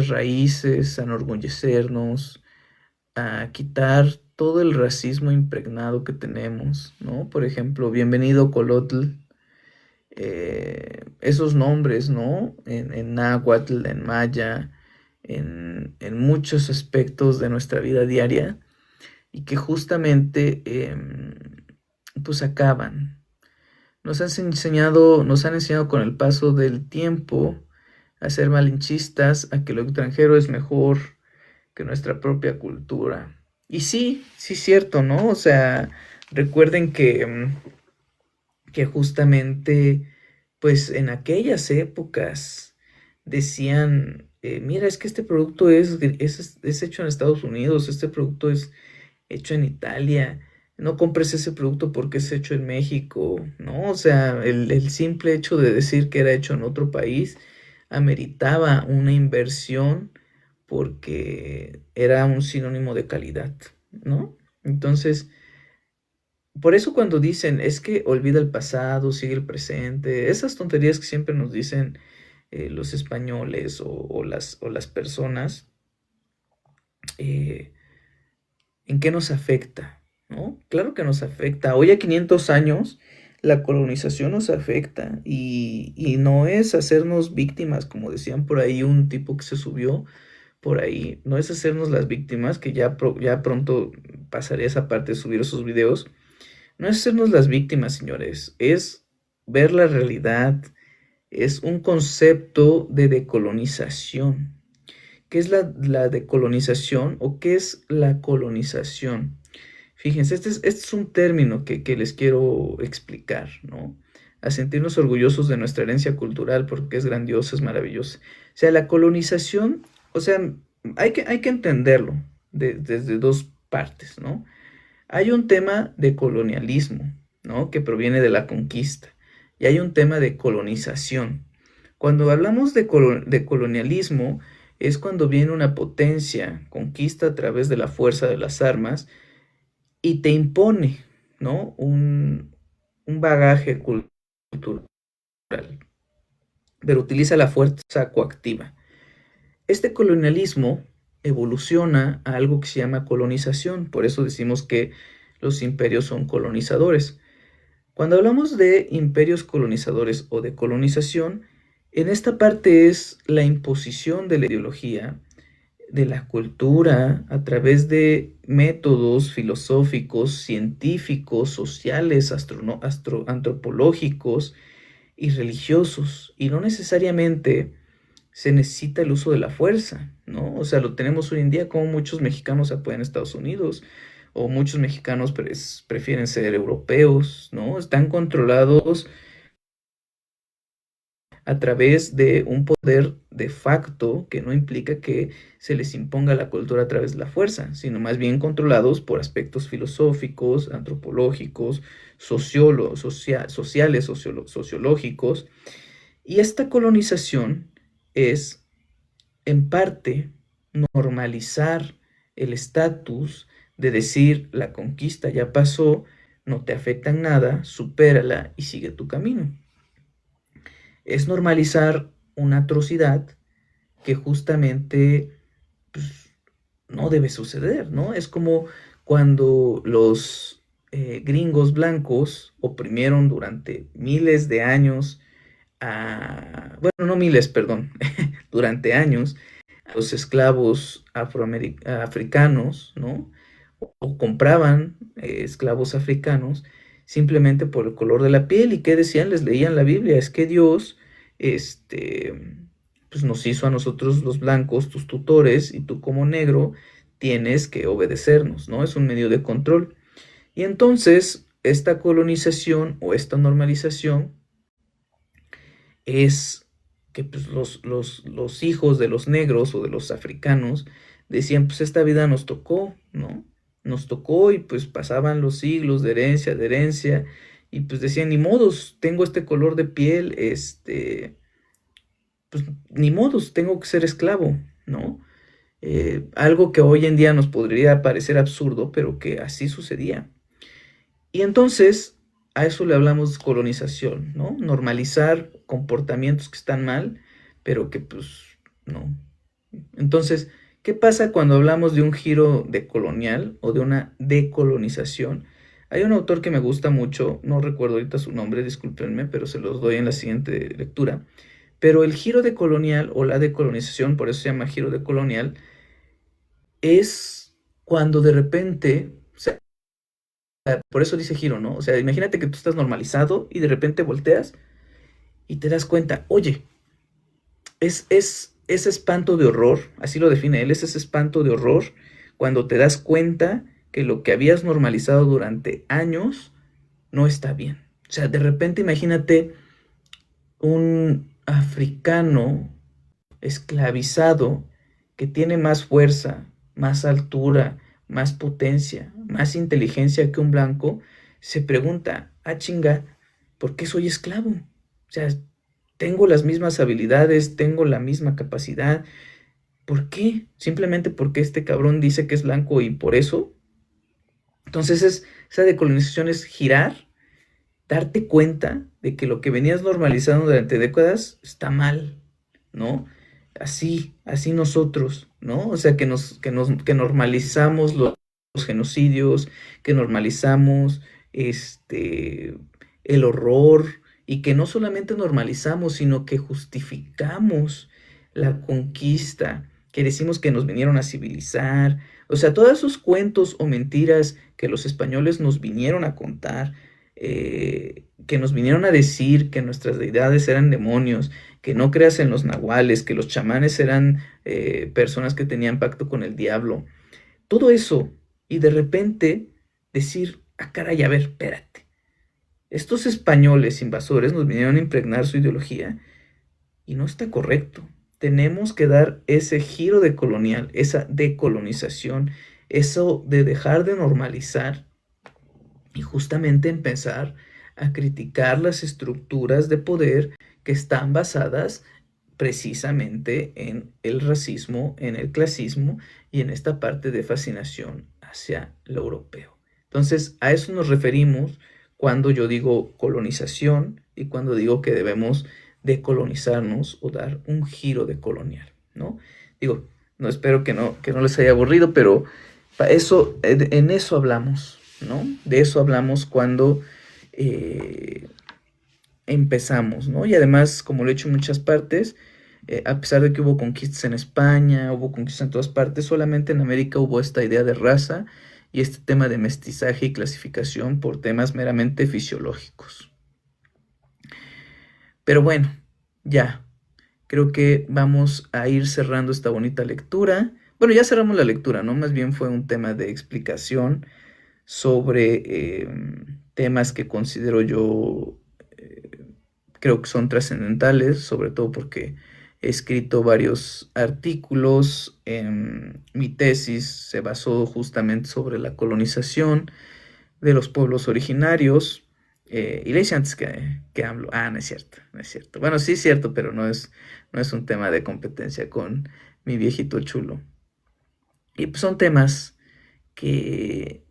raíces, a enorgullecernos, a quitar todo el racismo impregnado que tenemos, ¿no? Por ejemplo, bienvenido Colotl, esos nombres, ¿no? En náhuatl, en maya, en muchos aspectos de nuestra vida diaria y que justamente pues acaban. Nos han enseñado con el paso del tiempo a ser malinchistas, a que lo extranjero es mejor que nuestra propia cultura. Y sí, sí es cierto, ¿no? O sea, recuerden que justamente, pues en aquellas épocas decían, mira, es que este producto es hecho en Estados Unidos, este producto es hecho en Italia, no compres ese producto porque es hecho en México, ¿no? O sea, el simple hecho de decir que era hecho en otro país ameritaba una inversión porque era un sinónimo de calidad, ¿no? Entonces, por eso cuando dicen, es que olvida el pasado, sigue el presente, esas tonterías que siempre nos dicen los españoles o las personas, eh, ¿en qué nos afecta? ¿No? Claro que nos afecta. Hoy a 500 años la colonización nos afecta y no es hacernos víctimas, como decían por ahí un tipo que se subió por ahí, no es hacernos las víctimas, que ya pronto pasaré esa parte de subir esos videos, no es hacernos las víctimas, señores, es ver la realidad, es un concepto de decolonización. ¿Qué es la decolonización o qué es la colonización? Fíjense, este es un término que les quiero explicar, ¿no? A sentirnos orgullosos de nuestra herencia cultural porque es grandiosa, es maravillosa. O sea, la colonización, o sea, hay que entenderlo desde dos partes, ¿no? Hay un tema de colonialismo, ¿no? Que proviene de la conquista. Y hay un tema de colonización. Cuando hablamos de colonialismo, es cuando viene una potencia, conquista a través de la fuerza de las armas y te impone, ¿no? Un bagaje cultural, pero utiliza la fuerza coactiva. Este colonialismo evoluciona a algo que se llama colonización, por eso decimos que los imperios son colonizadores. Cuando hablamos de imperios colonizadores o de colonización, en esta parte es la imposición de la ideología, de la cultura, a través de métodos filosóficos, científicos, sociales, antropológicos y religiosos. Y no necesariamente se necesita el uso de la fuerza, ¿no? O sea, lo tenemos hoy en día como muchos mexicanos apoyan a Estados Unidos, o muchos mexicanos prefieren ser europeos, ¿no? Están controlados a través de un poder de facto que no implica que se les imponga la cultura a través de la fuerza, sino más bien controlados por aspectos filosóficos, antropológicos, sociales, sociológicos. Y esta colonización es, en parte, normalizar el estatus de decir la conquista ya pasó, no te afecta en nada, supérala y sigue tu camino. Es normalizar una atrocidad que justamente pues, no debe suceder, ¿no? Es como cuando los gringos blancos oprimieron durante miles de años bueno, no miles, perdón, durante años a los esclavos africanos, ¿no? O compraban esclavos africanos simplemente por el color de la piel. ¿Y qué decían? Les leían la Biblia. Es que Dios, pues nos hizo a nosotros los blancos, tus tutores, y tú como negro tienes que obedecernos, ¿no? Es un medio de control. Y entonces, esta colonización o esta normalización es que pues, los hijos de los negros o de los africanos decían, pues esta vida nos tocó, ¿no? Nos tocó y pues pasaban los siglos de herencia, y pues decían, ni modos, tengo este color de piel, pues ni modos, tengo que ser esclavo, ¿no? Algo que hoy en día nos podría parecer absurdo, pero que así sucedía. Y entonces, a eso le hablamos colonización, ¿no? Normalizar comportamientos que están mal, pero que pues no. Entonces, ¿qué pasa cuando hablamos de un giro decolonial o de una decolonización? Hay un autor que me gusta mucho, no recuerdo ahorita su nombre, discúlpenme, pero se los doy en la siguiente lectura. Pero el giro decolonial o la decolonización, por eso se llama giro decolonial, es cuando de repente, o sea, por eso dice giro, ¿no? O sea, imagínate que tú estás normalizado y de repente volteas y te das cuenta, oye, es ese espanto de horror, así lo define él, es ese espanto de horror cuando te das cuenta que lo que habías normalizado durante años no está bien. O sea, de repente imagínate un africano esclavizado que tiene más fuerza, más altura, más potencia, más inteligencia que un blanco, se pregunta, ah chinga, ¿por qué soy esclavo? O sea, tengo las mismas habilidades, tengo la misma capacidad. ¿Por qué? Simplemente porque este cabrón dice que es blanco y por eso. Entonces esa decolonización es girar, darte cuenta de que lo que venías normalizando durante décadas está mal, ¿no? Así nosotros, ¿no? O sea, que normalizamos los genocidios, que normalizamos el horror, y que no solamente normalizamos, sino que justificamos la conquista, que decimos que nos vinieron a civilizar. O sea, todos esos cuentos o mentiras que los españoles nos vinieron a contar, que nos vinieron a decir que nuestras deidades eran demonios, que no creas en los nahuales, que los chamanes eran personas que tenían pacto con el diablo. Todo eso, y de repente decir, ah, caray, a ver, espérate. Estos españoles invasores nos vinieron a impregnar su ideología y no está correcto. Tenemos que dar ese giro decolonial, esa decolonización, eso de dejar de normalizar y justamente empezar a criticar las estructuras de poder que están basadas precisamente en el racismo, en el clasismo y en esta parte de fascinación hacia lo europeo. Entonces, a eso nos referimos cuando yo digo colonización y cuando digo que debemos decolonizarnos o dar un giro decolonial, ¿no? Digo, no espero que no les haya aburrido, pero eso, en eso hablamos, ¿no? De eso hablamos cuando empezamos, ¿no? Y además, como lo he hecho en muchas partes, a pesar de que hubo conquistas en España, hubo conquistas en todas partes, solamente en América hubo esta idea de raza y este tema de mestizaje y clasificación por temas meramente fisiológicos. Pero bueno, ya, creo que vamos a ir cerrando esta bonita lectura. Bueno, ya cerramos la lectura, ¿no? Más bien fue un tema de explicación sobre temas que considero yo, creo que son trascendentales, sobre todo porque he escrito varios artículos. Mi tesis se basó justamente sobre la colonización de los pueblos originarios. Y le hice antes que AMLO. Ah, no es cierto, no es cierto. Bueno, sí es cierto, pero no es un tema de competencia con mi viejito chulo. Y pues son temas que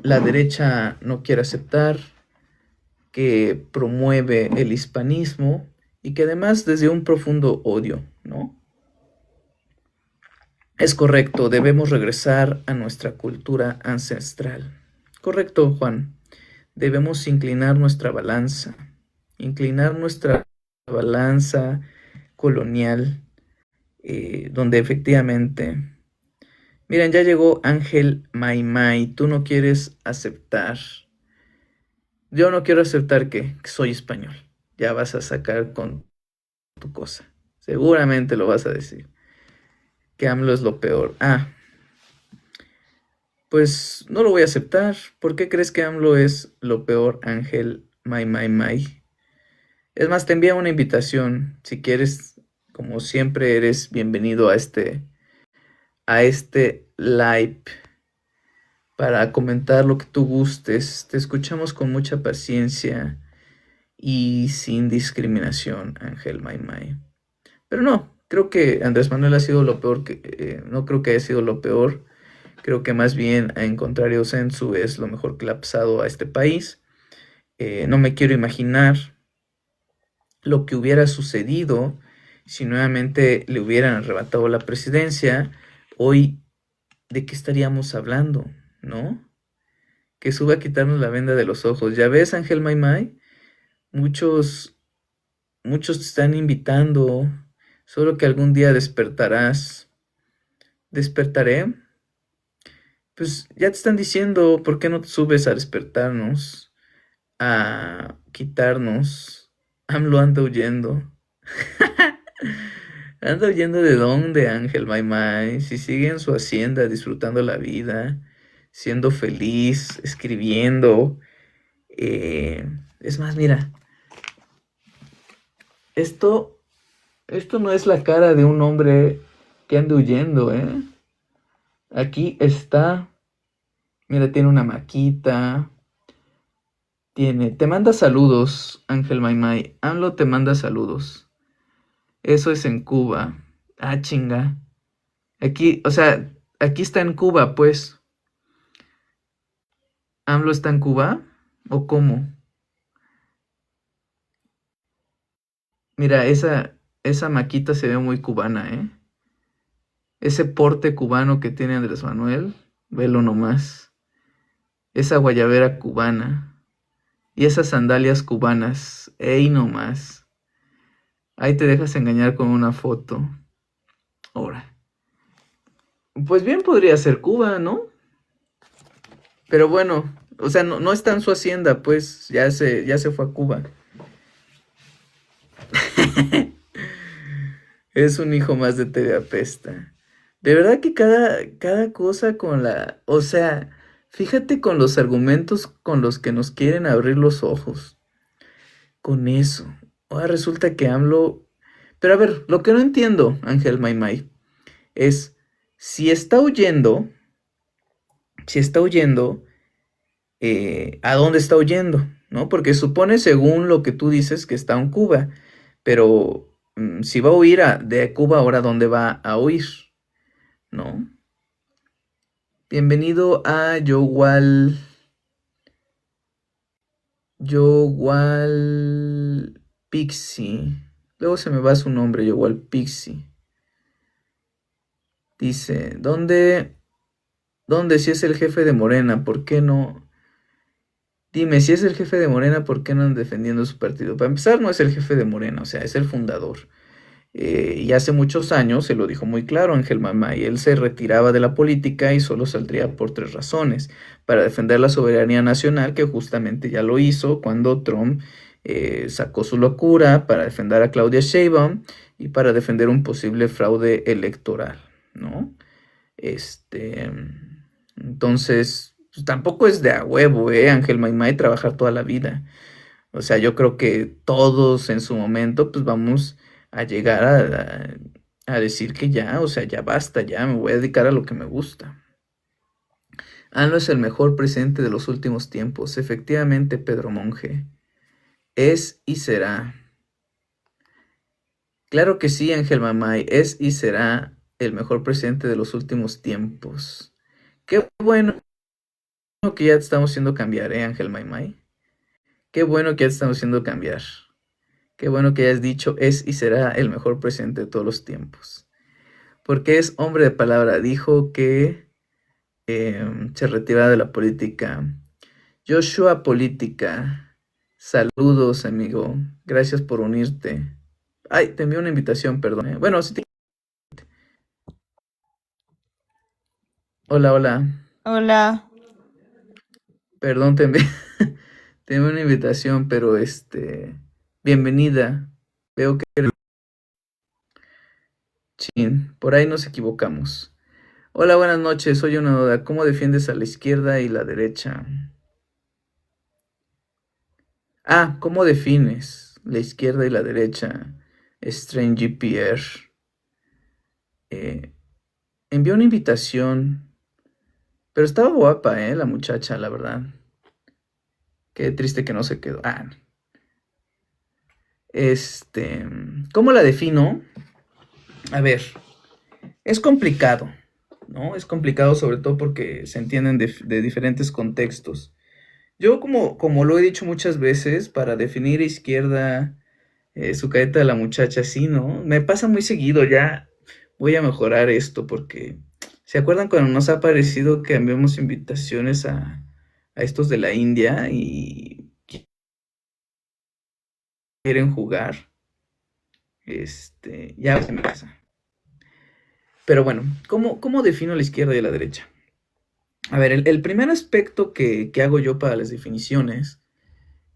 la derecha no quiere aceptar, que promueve el hispanismo y que además desde un profundo odio, ¿no? Es correcto, debemos regresar a nuestra cultura ancestral. Correcto, Juan. Debemos inclinar nuestra balanza colonial, donde efectivamente, miren, ya llegó Ángel Maimai, tú no quieres aceptar, yo no quiero aceptar que soy español, ya vas a sacar con tu cosa, seguramente lo vas a decir, que AMLO es lo peor. Ah, pues no lo voy a aceptar. ¿Por qué crees que AMLO es lo peor, Ángel Maimai? Es más, te envía una invitación. Si quieres, como siempre, eres bienvenido a este live para comentar lo que tú gustes. Te escuchamos con mucha paciencia y sin discriminación, Ángel Maimai. Pero no, creo que Andrés Manuel ha sido lo peor no creo que haya sido lo peor. Creo que más bien, en contrario, Sensu es lo mejor que le ha pasado a este país. No me quiero imaginar lo que hubiera sucedido si nuevamente le hubieran arrebatado la presidencia. Hoy, ¿de qué estaríamos hablando? ¿No? Que suba a quitarnos la venda de los ojos. ¿Ya ves, Ángel Maimai? Muchos, muchos te están invitando. Solo que algún día despertarás. ¿Despertaré? Pues ya te están diciendo, ¿por qué no te subes a despertarnos? A quitarnos. AMLO anda huyendo. Anda huyendo de dónde, Ángel Maimai. Si sigue en su hacienda disfrutando la vida, siendo feliz, escribiendo. Es más, mira, esto, esto no es la cara de un hombre que anda huyendo, ¿eh? Aquí está, mira, tiene una maquita, te manda saludos, Ángel Maimai. AMLO te manda saludos. Eso es en Cuba. Ah, chinga. Aquí, o sea, aquí está en Cuba, pues. ¿AMLO está en Cuba? ¿O cómo? Mira, esa maquita se ve muy cubana, ¿eh? Ese porte cubano que tiene Andrés Manuel, velo nomás. Esa guayabera cubana. Y esas sandalias cubanas, ey nomás. Ahí te dejas engañar con una foto. Ahora. Pues bien podría ser Cuba, ¿no? Pero bueno, o sea, no está en su hacienda, pues ya se fue a Cuba. Es un hijo más de TV Apesta. De verdad que cada cosa con o sea, fíjate con los argumentos con los que nos quieren abrir los ojos. Con eso. Ahora resulta que AMLO... Pero a ver, lo que no entiendo, Ángel Maimai, es si está huyendo, si está huyendo, ¿a dónde está huyendo? ¿No? Porque supone, según lo que tú dices, que está en Cuba. Pero si va a huir de Cuba, ¿ahora dónde va a huir? ¿No? Bienvenido a Yowal Pixie. Luego se me va su nombre, Yowal Pixie. Dice, ¿dónde si es el jefe de Morena? ¿Por qué no? Dime, si es el jefe de Morena, ¿por qué no andan defendiendo su partido? Para empezar, no es el jefe de Morena, o sea, es el fundador. Y hace muchos años se lo dijo muy claro Ángel Maimai, él se retiraba de la política y solo saldría por 3 razones: para defender la soberanía nacional, que justamente ya lo hizo cuando Trump sacó su locura, para defender a Claudia Sheinbaum y para defender un posible fraude electoral, ¿no? Entonces, pues tampoco es de a huevo, Ángel Maimai, trabajar toda la vida. O sea, yo creo que todos en su momento, pues vamos a llegar a decir que ya, o sea, ya basta, ya me voy a dedicar a lo que me gusta. AMLO es el mejor presidente de los últimos tiempos. Efectivamente, Pedro Monge. Es y será. Claro que sí, Ángel Mamay. Es y será el mejor presidente de los últimos tiempos. Qué bueno que ya te estamos haciendo cambiar, Ángel Maimai. Qué bueno que ya te estamos haciendo cambiar. Qué bueno que hayas dicho es y será el mejor presidente de todos los tiempos. Porque es hombre de palabra. Dijo que se retirará de la política. Joshua Política. Saludos, amigo. Gracias por unirte. Ay, te envié una invitación, perdón. Bueno, sí. Hola, hola. Hola, Perdón, te envié, te envié una invitación, pero bienvenida. Veo que chin, por ahí nos equivocamos. Hola, buenas noches. Soy una duda. ¿Cómo defiendes a la izquierda y la derecha? Ah, ¿cómo defines la izquierda y la derecha? Strange Pierre. Eh, envió una invitación, pero estaba guapa, la muchacha, la verdad. Qué triste que no se quedó. Ah, este, ¿cómo la defino? A ver, es complicado, ¿no? Es complicado sobre todo porque se entienden de diferentes contextos. Yo, como lo he dicho muchas veces, para definir izquierda, su careta de la muchacha, sí, ¿no? Me pasa muy seguido, ya voy a mejorar esto porque, ¿se acuerdan cuando nos ha parecido que enviamos invitaciones a estos de la India y quieren jugar? Ya se me pasa. Pero bueno, ¿cómo defino la izquierda y la derecha? A ver, el primer aspecto que hago yo para las definiciones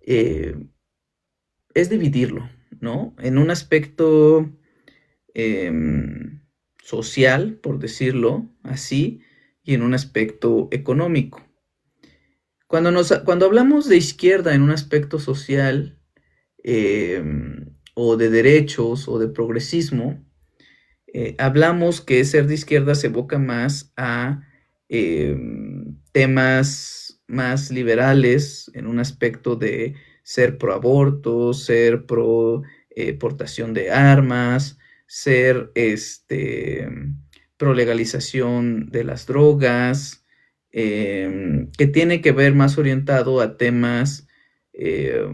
eh, es dividirlo, ¿no? En un aspecto em, social, por decirlo así, y en un aspecto económico. Cuando hablamos de izquierda en un aspecto social, o de derechos, o de progresismo, hablamos que ser de izquierda se evoca más a temas más liberales en un aspecto de ser pro aborto, ser pro portación de armas, ser pro legalización de las drogas, que tiene que ver más orientado a temas, eh,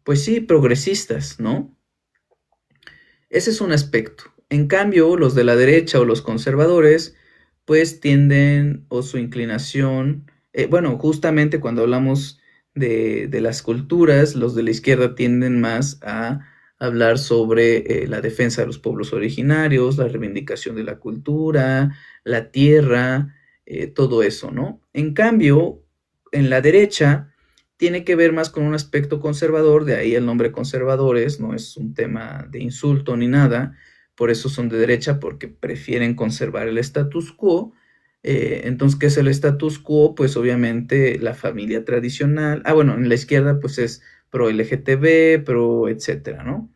pues sí, progresistas, ¿no? Ese es un aspecto. En cambio, los de la derecha o los conservadores, pues tienden o su inclinación, bueno, justamente cuando hablamos de las culturas, los de la izquierda tienden más a hablar sobre la defensa de los pueblos originarios, la reivindicación de la cultura, la tierra, todo eso, ¿no? En cambio, en la derecha tiene que ver más con un aspecto conservador, de ahí el nombre conservadores, no es un tema de insulto ni nada, por eso son de derecha, porque prefieren conservar el status quo. Entonces, ¿qué es el status quo? Pues obviamente la familia tradicional. Ah, bueno, en la izquierda pues es pro LGTB, pro etcétera, ¿no?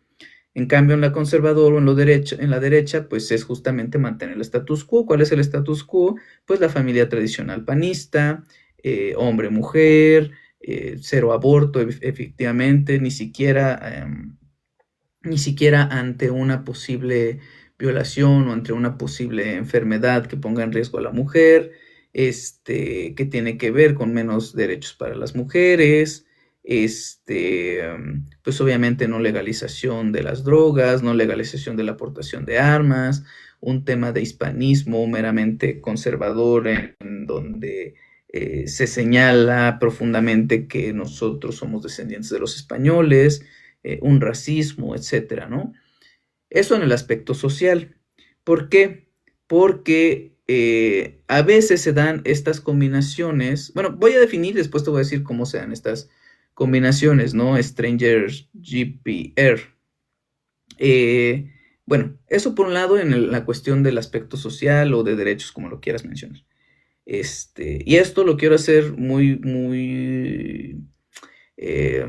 En cambio, en la conservadora o en la derecha, pues es justamente mantener el status quo. ¿Cuál es el status quo? Pues la familia tradicional panista, hombre, mujer, cero aborto, efectivamente, ni siquiera ante una posible violación o ante una posible enfermedad que ponga en riesgo a la mujer, que tiene que ver con menos derechos para las mujeres, pues obviamente no legalización de las drogas, no legalización de la aportación de armas, un tema de hispanismo meramente conservador en donde se señala profundamente que nosotros somos descendientes de los españoles, un racismo, etcétera, ¿no? Eso en el aspecto social. ¿Por qué? Porque a veces se dan estas combinaciones. Bueno, voy a definir, después te voy a decir cómo se dan estas combinaciones, ¿no? Stranger GPR. Eh, bueno, eso por un lado en la cuestión del aspecto social o de derechos, como lo quieras mencionar. Y esto lo quiero hacer muy, muy eh,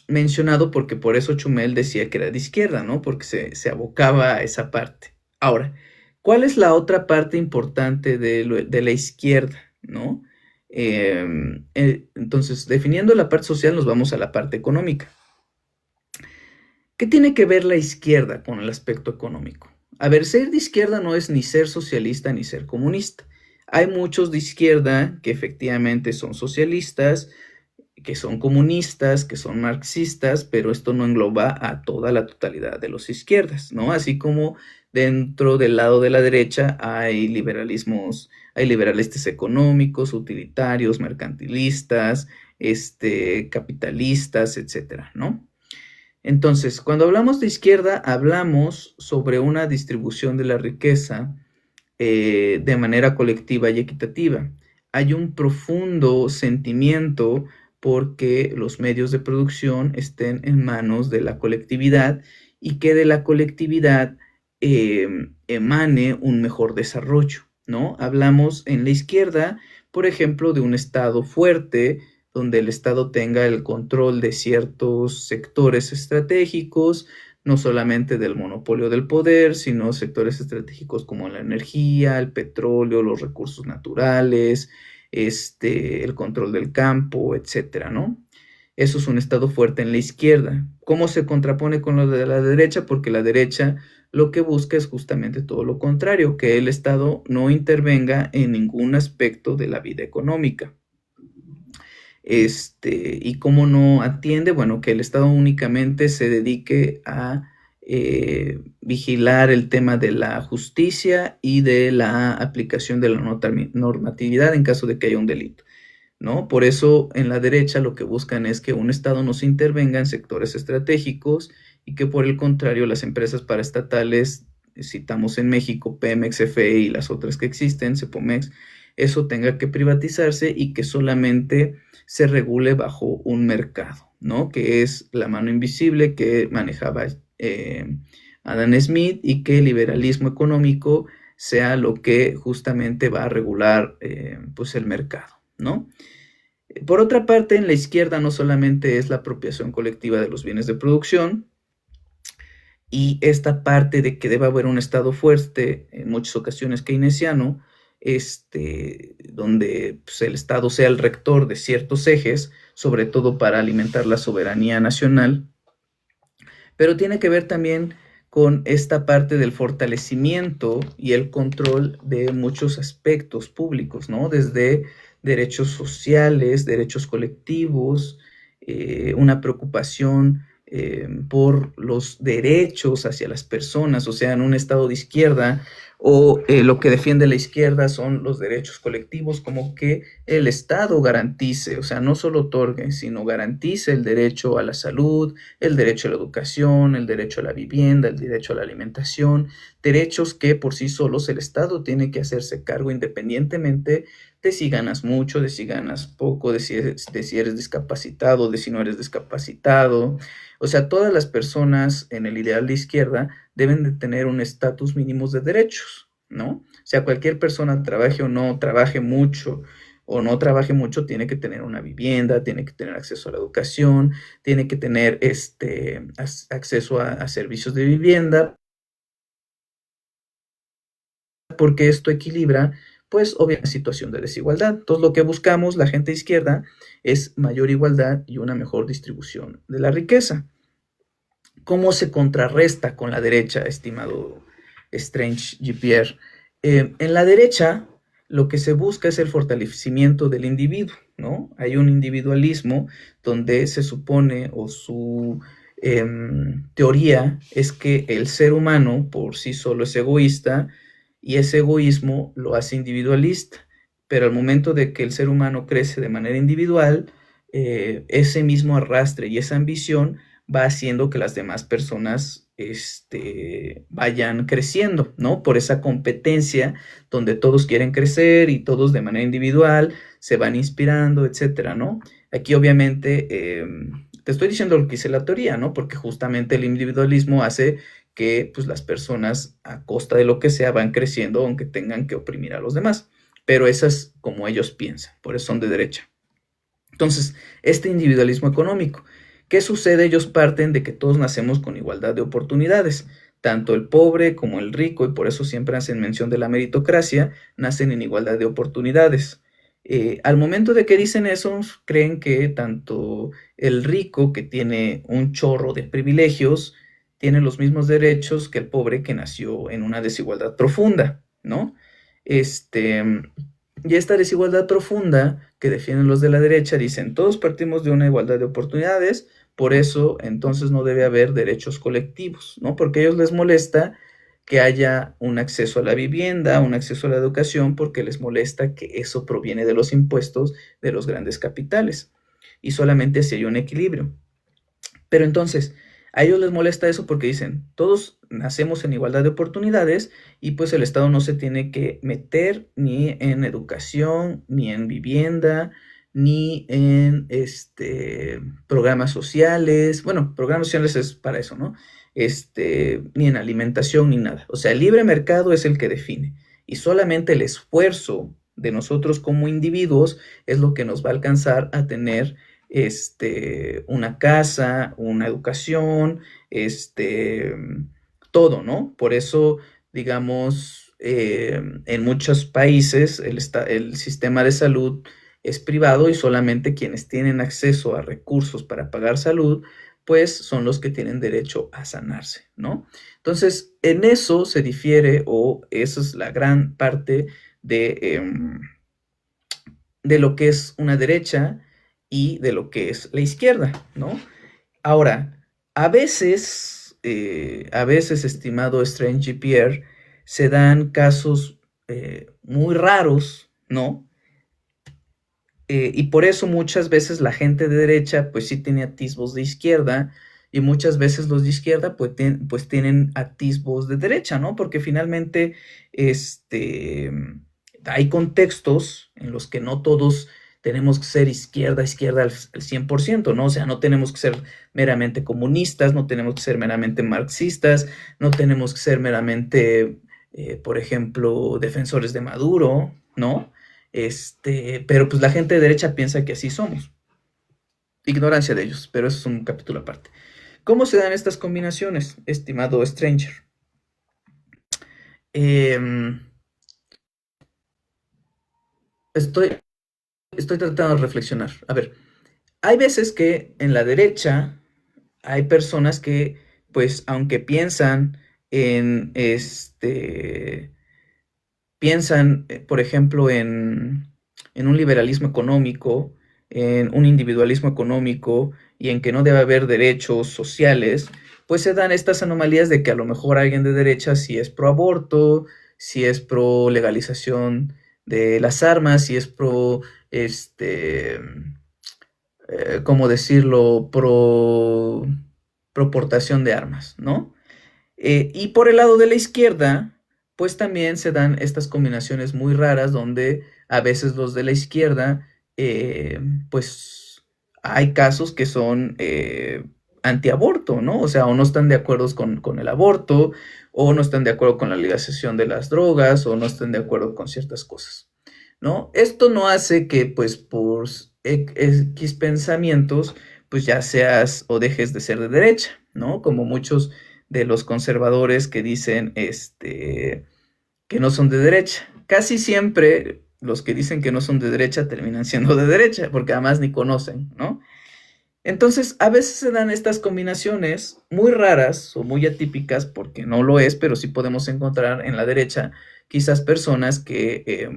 mencionado porque por eso Chumel decía que era de izquierda, ¿no? Porque se abocaba a esa parte. Ahora, ¿cuál es la otra parte importante de la izquierda, ¿no? Entonces, definiendo la parte social, nos vamos a la parte económica. ¿Qué tiene que ver la izquierda con el aspecto económico? A ver, ser de izquierda no es ni ser socialista ni ser comunista. Hay muchos de izquierda que efectivamente son socialistas, que son comunistas, que son marxistas, pero esto no engloba a toda la totalidad de los izquierdas, ¿no? Así como dentro del lado de la derecha hay liberalismos, hay liberalistas económicos, utilitarios, mercantilistas, capitalistas, etcétera, ¿no? Entonces, cuando hablamos de izquierda, hablamos sobre una distribución de la riqueza de manera colectiva y equitativa. Hay un profundo sentimiento porque los medios de producción estén en manos de la colectividad y que de la colectividad emane un mejor desarrollo, ¿no? Hablamos en la izquierda, por ejemplo, de un Estado fuerte, donde el Estado tenga el control de ciertos sectores estratégicos, no solamente del monopolio del poder, sino sectores estratégicos como la energía, el petróleo, los recursos naturales, el control del campo, etcétera, ¿no? Eso es un Estado fuerte en la izquierda. ¿Cómo se contrapone con lo de la derecha? Porque la derecha lo que busca es justamente todo lo contrario, que el Estado no intervenga en ningún aspecto de la vida económica. ¿Y cómo no atiende? Bueno, que el Estado únicamente se dedique a vigilar el tema de la justicia y de la aplicación de la normatividad en caso de que haya un delito, ¿no? Por eso en la derecha lo que buscan es que un Estado no se intervenga en sectores estratégicos y que por el contrario las empresas paraestatales, citamos en México Pemex, CFE y las otras que existen, Cepomex, eso tenga que privatizarse y que solamente se regule bajo un mercado, ¿no? Que es la mano invisible que manejaba Adam Smith y que el liberalismo económico sea lo que justamente va a regular pues el mercado, ¿no? Por otra parte, en la izquierda no solamente es la apropiación colectiva de los bienes de producción y esta parte de que debe haber un Estado fuerte, en muchas ocasiones keynesiano, donde pues, el Estado sea el rector de ciertos ejes, sobre todo para alimentar la soberanía nacional, pero tiene que ver también con esta parte del fortalecimiento y el control de muchos aspectos públicos, ¿no? Desde derechos sociales, derechos colectivos, una preocupación por los derechos hacia las personas, o sea, en un estado de izquierda, o lo que defiende la izquierda son los derechos colectivos, como que el Estado garantice, o sea, no solo otorgue, sino garantice el derecho a la salud, el derecho a la educación, el derecho a la vivienda, el derecho a la alimentación, derechos que por sí solos el Estado tiene que hacerse cargo independientemente de si ganas mucho, de si ganas poco, de si eres discapacitado, de si no eres discapacitado. O sea, todas las personas en el ideal de izquierda deben de tener un estatus mínimo de derechos, ¿no? O sea, cualquier persona trabaje o no, trabaje mucho o no trabaje mucho, tiene que tener una vivienda, tiene que tener acceso a la educación, tiene que tener acceso a servicios de vivienda, porque esto equilibra, pues, obviamente, situación de desigualdad. Entonces, lo que buscamos, la gente izquierda, es mayor igualdad y una mejor distribución de la riqueza. ¿Cómo se contrarresta con la derecha, estimado Strange GPR? En la derecha, lo que se busca es el fortalecimiento del individuo, ¿no? Hay un individualismo donde se supone, o su teoría es que el ser humano por sí solo es egoísta y ese egoísmo lo hace individualista, pero al momento de que el ser humano crece de manera individual, ese mismo arrastre y esa ambición va haciendo que las demás personas vayan creciendo, ¿no? Por esa competencia donde todos quieren crecer y todos de manera individual se van inspirando, etcétera, ¿no? Aquí obviamente te estoy diciendo lo que dice la teoría, ¿no? Porque justamente el individualismo hace que pues las personas a costa de lo que sea van creciendo aunque tengan que oprimir a los demás. pero esas como ellos piensan, por eso son de derecha. Entonces, este individualismo económico, ¿qué sucede? Ellos parten de que todos nacemos con igualdad de oportunidades, tanto el pobre como el rico, y por eso siempre hacen mención de la meritocracia, nacen en igualdad de oportunidades. Al momento de que dicen eso, creen que tanto el rico, que tiene un chorro de privilegios, tiene los mismos derechos que el pobre que nació en una desigualdad profunda, ¿no? Este, y esta desigualdad profunda que defienden los de la derecha dicen, todos partimos de una igualdad de oportunidades, por eso entonces no debe haber derechos colectivos, ¿no? Porque a ellos les molesta que haya un acceso a la vivienda, un acceso a la educación, porque les molesta que eso proviene de los impuestos de los grandes capitales. Y solamente así hay un equilibrio. Pero entonces, a ellos les molesta eso porque dicen, todos nacemos en igualdad de oportunidades y pues el Estado no se tiene que meter ni en educación, ni en vivienda, ni en programas sociales. Bueno, programas sociales es para eso, ¿no? Ni en alimentación ni nada. O sea, el libre mercado es el que define y solamente el esfuerzo de nosotros como individuos es lo que nos va a alcanzar a tener una casa, una educación, todo, ¿no? Por eso, digamos, en muchos países el sistema de salud es privado y solamente quienes tienen acceso a recursos para pagar salud, pues son los que tienen derecho a sanarse, ¿no? Entonces, en eso se difiere, o esa es la gran parte de lo que es una derecha y de lo que es la izquierda, ¿no? Ahora, a veces, estimado Strange Pierre, se dan casos muy raros, ¿no? Y por eso muchas veces la gente de derecha pues sí tiene atisbos de izquierda y muchas veces los de izquierda pues tienen atisbos de derecha, ¿no? Porque finalmente hay contextos en los que no todos tenemos que ser izquierda al 100%, ¿no? O sea, no tenemos que ser meramente comunistas, no tenemos que ser meramente marxistas, no tenemos que ser meramente, por ejemplo, defensores de Maduro, ¿no? Pero pues la gente de derecha piensa que así somos. Ignorancia de ellos, pero eso es un capítulo aparte. ¿Cómo se dan estas combinaciones, estimado Stranger? Estoy tratando de reflexionar. A ver, hay veces que en la derecha hay personas que, pues, aunque piensan, por ejemplo, en un liberalismo económico, en un individualismo económico y en que no debe haber derechos sociales, pues se dan estas anomalías de que a lo mejor alguien de derecha sí es pro aborto, sí es pro legalización de las armas, sí es pro, ¿cómo decirlo? Pro portación de armas, ¿no? Y por el lado de la izquierda, pues también se dan estas combinaciones muy raras donde a veces los de la izquierda, pues hay casos que son antiaborto, ¿no? O sea, o no están de acuerdo con el aborto, o no están de acuerdo con la legalización de las drogas, o no están de acuerdo con ciertas cosas, ¿no? Esto no hace que, pues, por X pensamientos, pues ya seas o dejes de ser de derecha, ¿no? Como muchos de los conservadores que dicen que no son de derecha. Casi siempre los que dicen que no son de derecha terminan siendo de derecha, porque además ni conocen, ¿no? Entonces, a veces se dan estas combinaciones muy raras o muy atípicas, porque no lo es, pero sí podemos encontrar en la derecha quizás personas que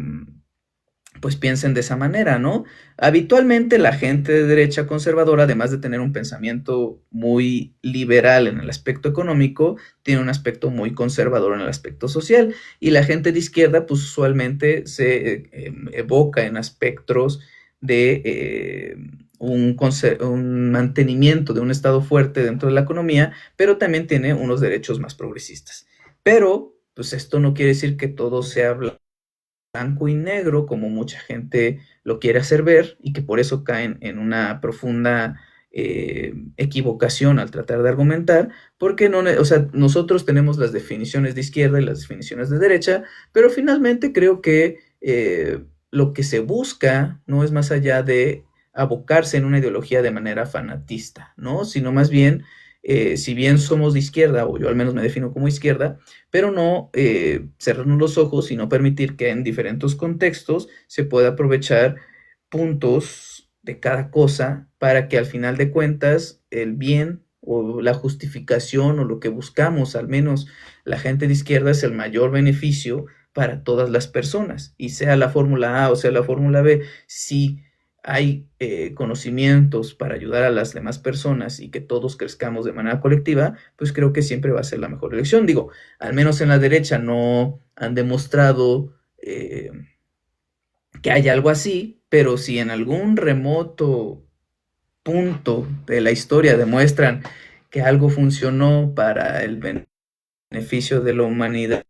pues piensen de esa manera, ¿no? Habitualmente la gente de derecha conservadora, además de tener un pensamiento muy liberal en el aspecto económico, tiene un aspecto muy conservador en el aspecto social. Y la gente de izquierda, pues usualmente se evoca en aspectos de un mantenimiento de un estado fuerte dentro de la economía, pero también tiene unos derechos más progresistas. Pero, pues esto no quiere decir que todo sea blanco y negro, como mucha gente lo quiere hacer ver, y que por eso caen en una profunda equivocación al tratar de argumentar, porque no, o sea, nosotros tenemos las definiciones de izquierda y las definiciones de derecha, pero finalmente creo que lo que se busca no es más allá de abocarse en una ideología de manera fanatista, ¿no? Sino más bien, si bien somos de izquierda, o yo al menos me defino como izquierda, pero no cerrarnos los ojos y no permitir que en diferentes contextos se pueda aprovechar puntos de cada cosa para que al final de cuentas el bien o la justificación o lo que buscamos, al menos la gente de izquierda, es el mayor beneficio para todas las personas. Y sea la fórmula A o sea la fórmula B, si hay conocimientos para ayudar a las demás personas y que todos crezcamos de manera colectiva, pues creo que siempre va a ser la mejor elección. Digo, al menos en la derecha no han demostrado que haya algo así, pero si en algún remoto punto de la historia demuestran que algo funcionó para el beneficio de la humanidad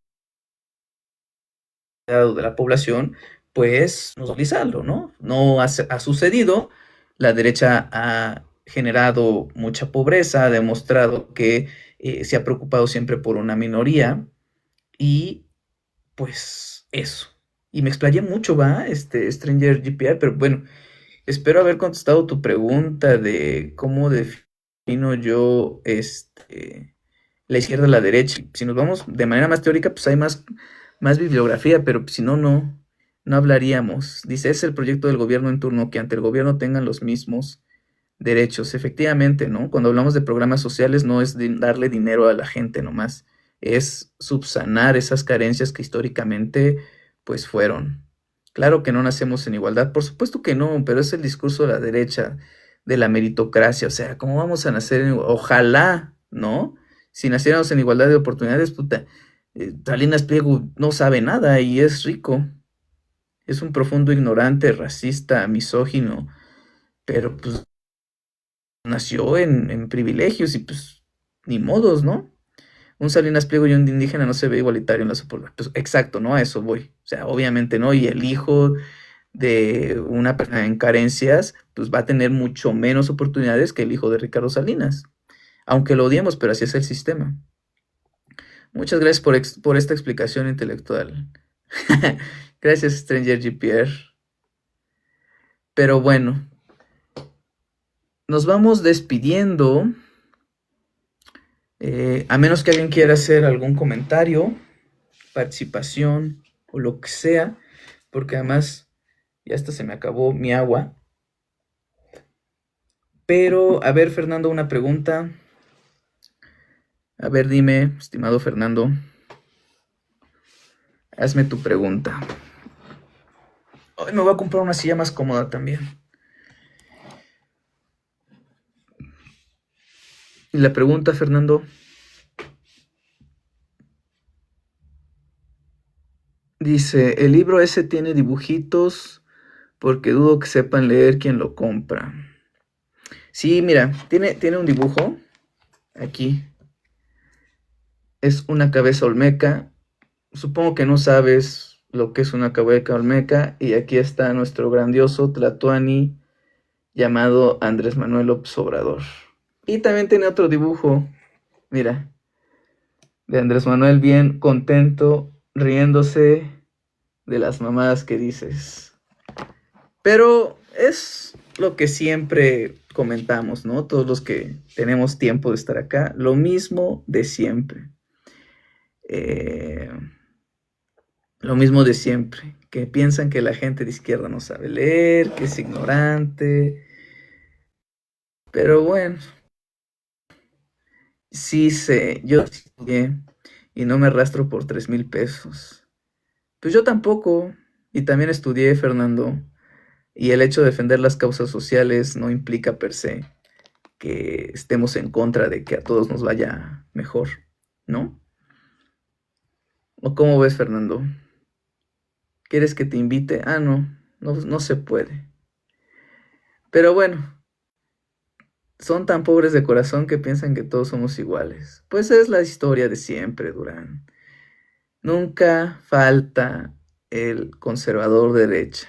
o de la población, pues no utilizarlo, ¿no? No ha sucedido, la derecha ha generado mucha pobreza, ha demostrado que se ha preocupado siempre por una minoría y pues eso. Y me explayé mucho, va, Stranger GPI, pero bueno, espero haber contestado tu pregunta de cómo defino yo la izquierda y la derecha. Si nos vamos de manera más teórica, pues hay más bibliografía, pero si no, no hablaríamos. Dice, es el proyecto del gobierno en turno que ante el gobierno tengan los mismos derechos. Efectivamente, ¿no? Cuando hablamos de programas sociales no es darle dinero a la gente nomás, es subsanar esas carencias que históricamente pues fueron. Claro que no nacemos en igualdad, por supuesto que no, pero es el discurso de la derecha, de la meritocracia, o sea, ¿cómo vamos a nacer en igualdad? Ojalá, ¿no? Si naciéramos en igualdad de oportunidades, puta, Salinas Pliego no sabe nada y es rico, es un profundo ignorante, racista, misógino, pero pues nació en privilegios y pues ni modos, ¿no? Un Salinas Pliego y un indígena no se ve igualitario en las oportunidades. Pues, exacto, ¿no? A eso voy. O sea, obviamente, ¿no? Y el hijo de una persona en carencias, pues va a tener mucho menos oportunidades que el hijo de Ricardo Salinas. Aunque lo odiemos, pero así es el sistema. Muchas gracias por esta explicación intelectual. Gracias, Stranger GPR. Pero bueno, nos vamos despidiendo. A menos que alguien quiera hacer algún comentario, participación o lo que sea, porque además ya hasta se me acabó mi agua. Pero, a ver, Fernando, una pregunta. A ver, dime, estimado Fernando, hazme tu pregunta. Hoy me voy a comprar una silla más cómoda también. Y la pregunta, Fernando, dice, el libro ese tiene dibujitos porque dudo que sepan leer quien lo compra. Sí, mira, tiene un dibujo aquí. Es una cabeza olmeca. Supongo que no sabes lo que es una cabeza olmeca. Y aquí está nuestro grandioso Tlatoani llamado Andrés Manuel López Obrador. Y también tiene otro dibujo, mira, de Andrés Manuel bien contento, riéndose de las mamadas que dices. Pero es lo que siempre comentamos, ¿no? Todos los que tenemos tiempo de estar acá, lo mismo de siempre. Lo mismo de siempre, que piensan que la gente de izquierda no sabe leer, que es ignorante. Pero bueno, sí sé, yo estudié y no me arrastro por 3,000 pesos. Pues yo tampoco, y también estudié, Fernando, y el hecho de defender las causas sociales no implica per se que estemos en contra de que a todos nos vaya mejor, ¿no? ¿O cómo ves, Fernando? ¿Quieres que te invite? Ah, no se puede. Pero bueno, son tan pobres de corazón que piensan que todos somos iguales. Pues es la historia de siempre, Durán. Nunca falta el conservador de derecha.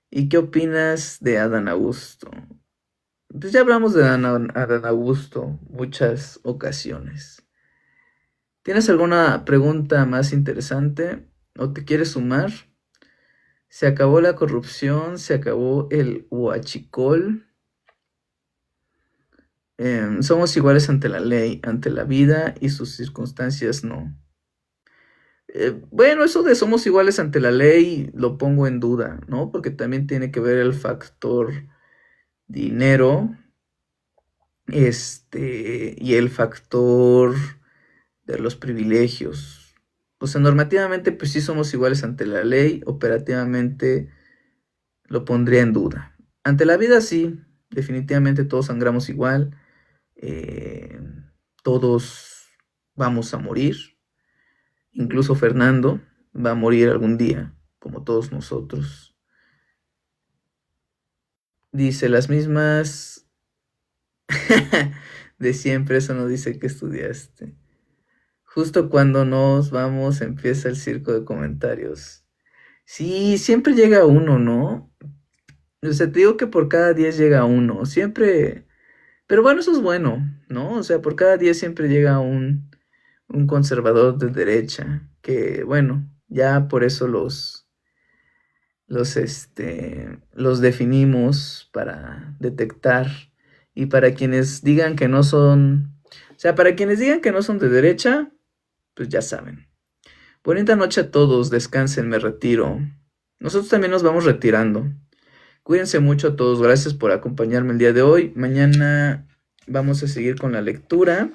¿Y qué opinas de Adán Augusto? Pues ya hablamos de Adán Augusto muchas ocasiones. ¿Tienes alguna pregunta más interesante o te quieres sumar? Se acabó la corrupción, se acabó el huachicol. Somos iguales ante la ley, ante la vida y sus circunstancias no. Bueno, eso de somos iguales ante la ley lo pongo en duda, ¿no? Porque también tiene que ver el factor dinero, y el factor de los privilegios. O sea, normativamente, pues sí somos iguales ante la ley, operativamente lo pondría en duda. Ante la vida, sí, definitivamente todos sangramos igual, eh, todos vamos a morir, incluso Fernando va a morir algún día, como todos nosotros. Dice las mismas de siempre, eso no dice que estudiaste. Justo cuando nos vamos empieza el circo de comentarios. Sí, siempre llega uno, ¿no? O sea, te digo que por cada 10 llega uno, siempre. Pero bueno, eso es bueno, ¿no? O sea, por cada 10 siempre llega un conservador de derecha, que bueno, ya por eso los definimos para detectar. Y para quienes digan que no son, o sea, para quienes digan que no son de derecha, pues ya saben. Bonita noche a todos, descansen, me retiro. Nosotros también nos vamos retirando. Cuídense mucho a todos, gracias por acompañarme el día de hoy. Mañana vamos a seguir con la lectura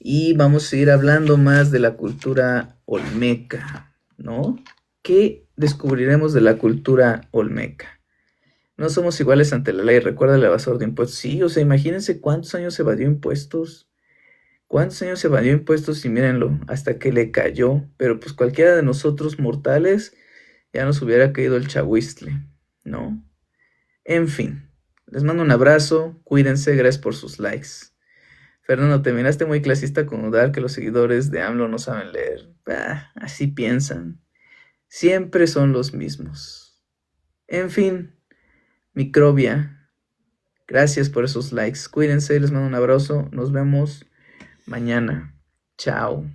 y vamos a seguir hablando más de la cultura olmeca, ¿no? ¿Qué descubriremos de la cultura olmeca? No somos iguales ante la ley, recuerda el evasor de impuestos. Sí, o sea, imagínense cuántos años evadió impuestos. ¿Cuántos años evadió impuestos? Y mírenlo, hasta que le cayó. Pero pues cualquiera de nosotros mortales ya nos hubiera caído el chahuistle, ¿no? En fin, les mando un abrazo, cuídense, gracias por sus likes. Fernando, te miraste muy clasista con dudar que los seguidores de AMLO no saben leer. Así piensan. Siempre son los mismos. En fin, microbia, gracias por esos likes. Cuídense, les mando un abrazo. Nos vemos mañana. Chao.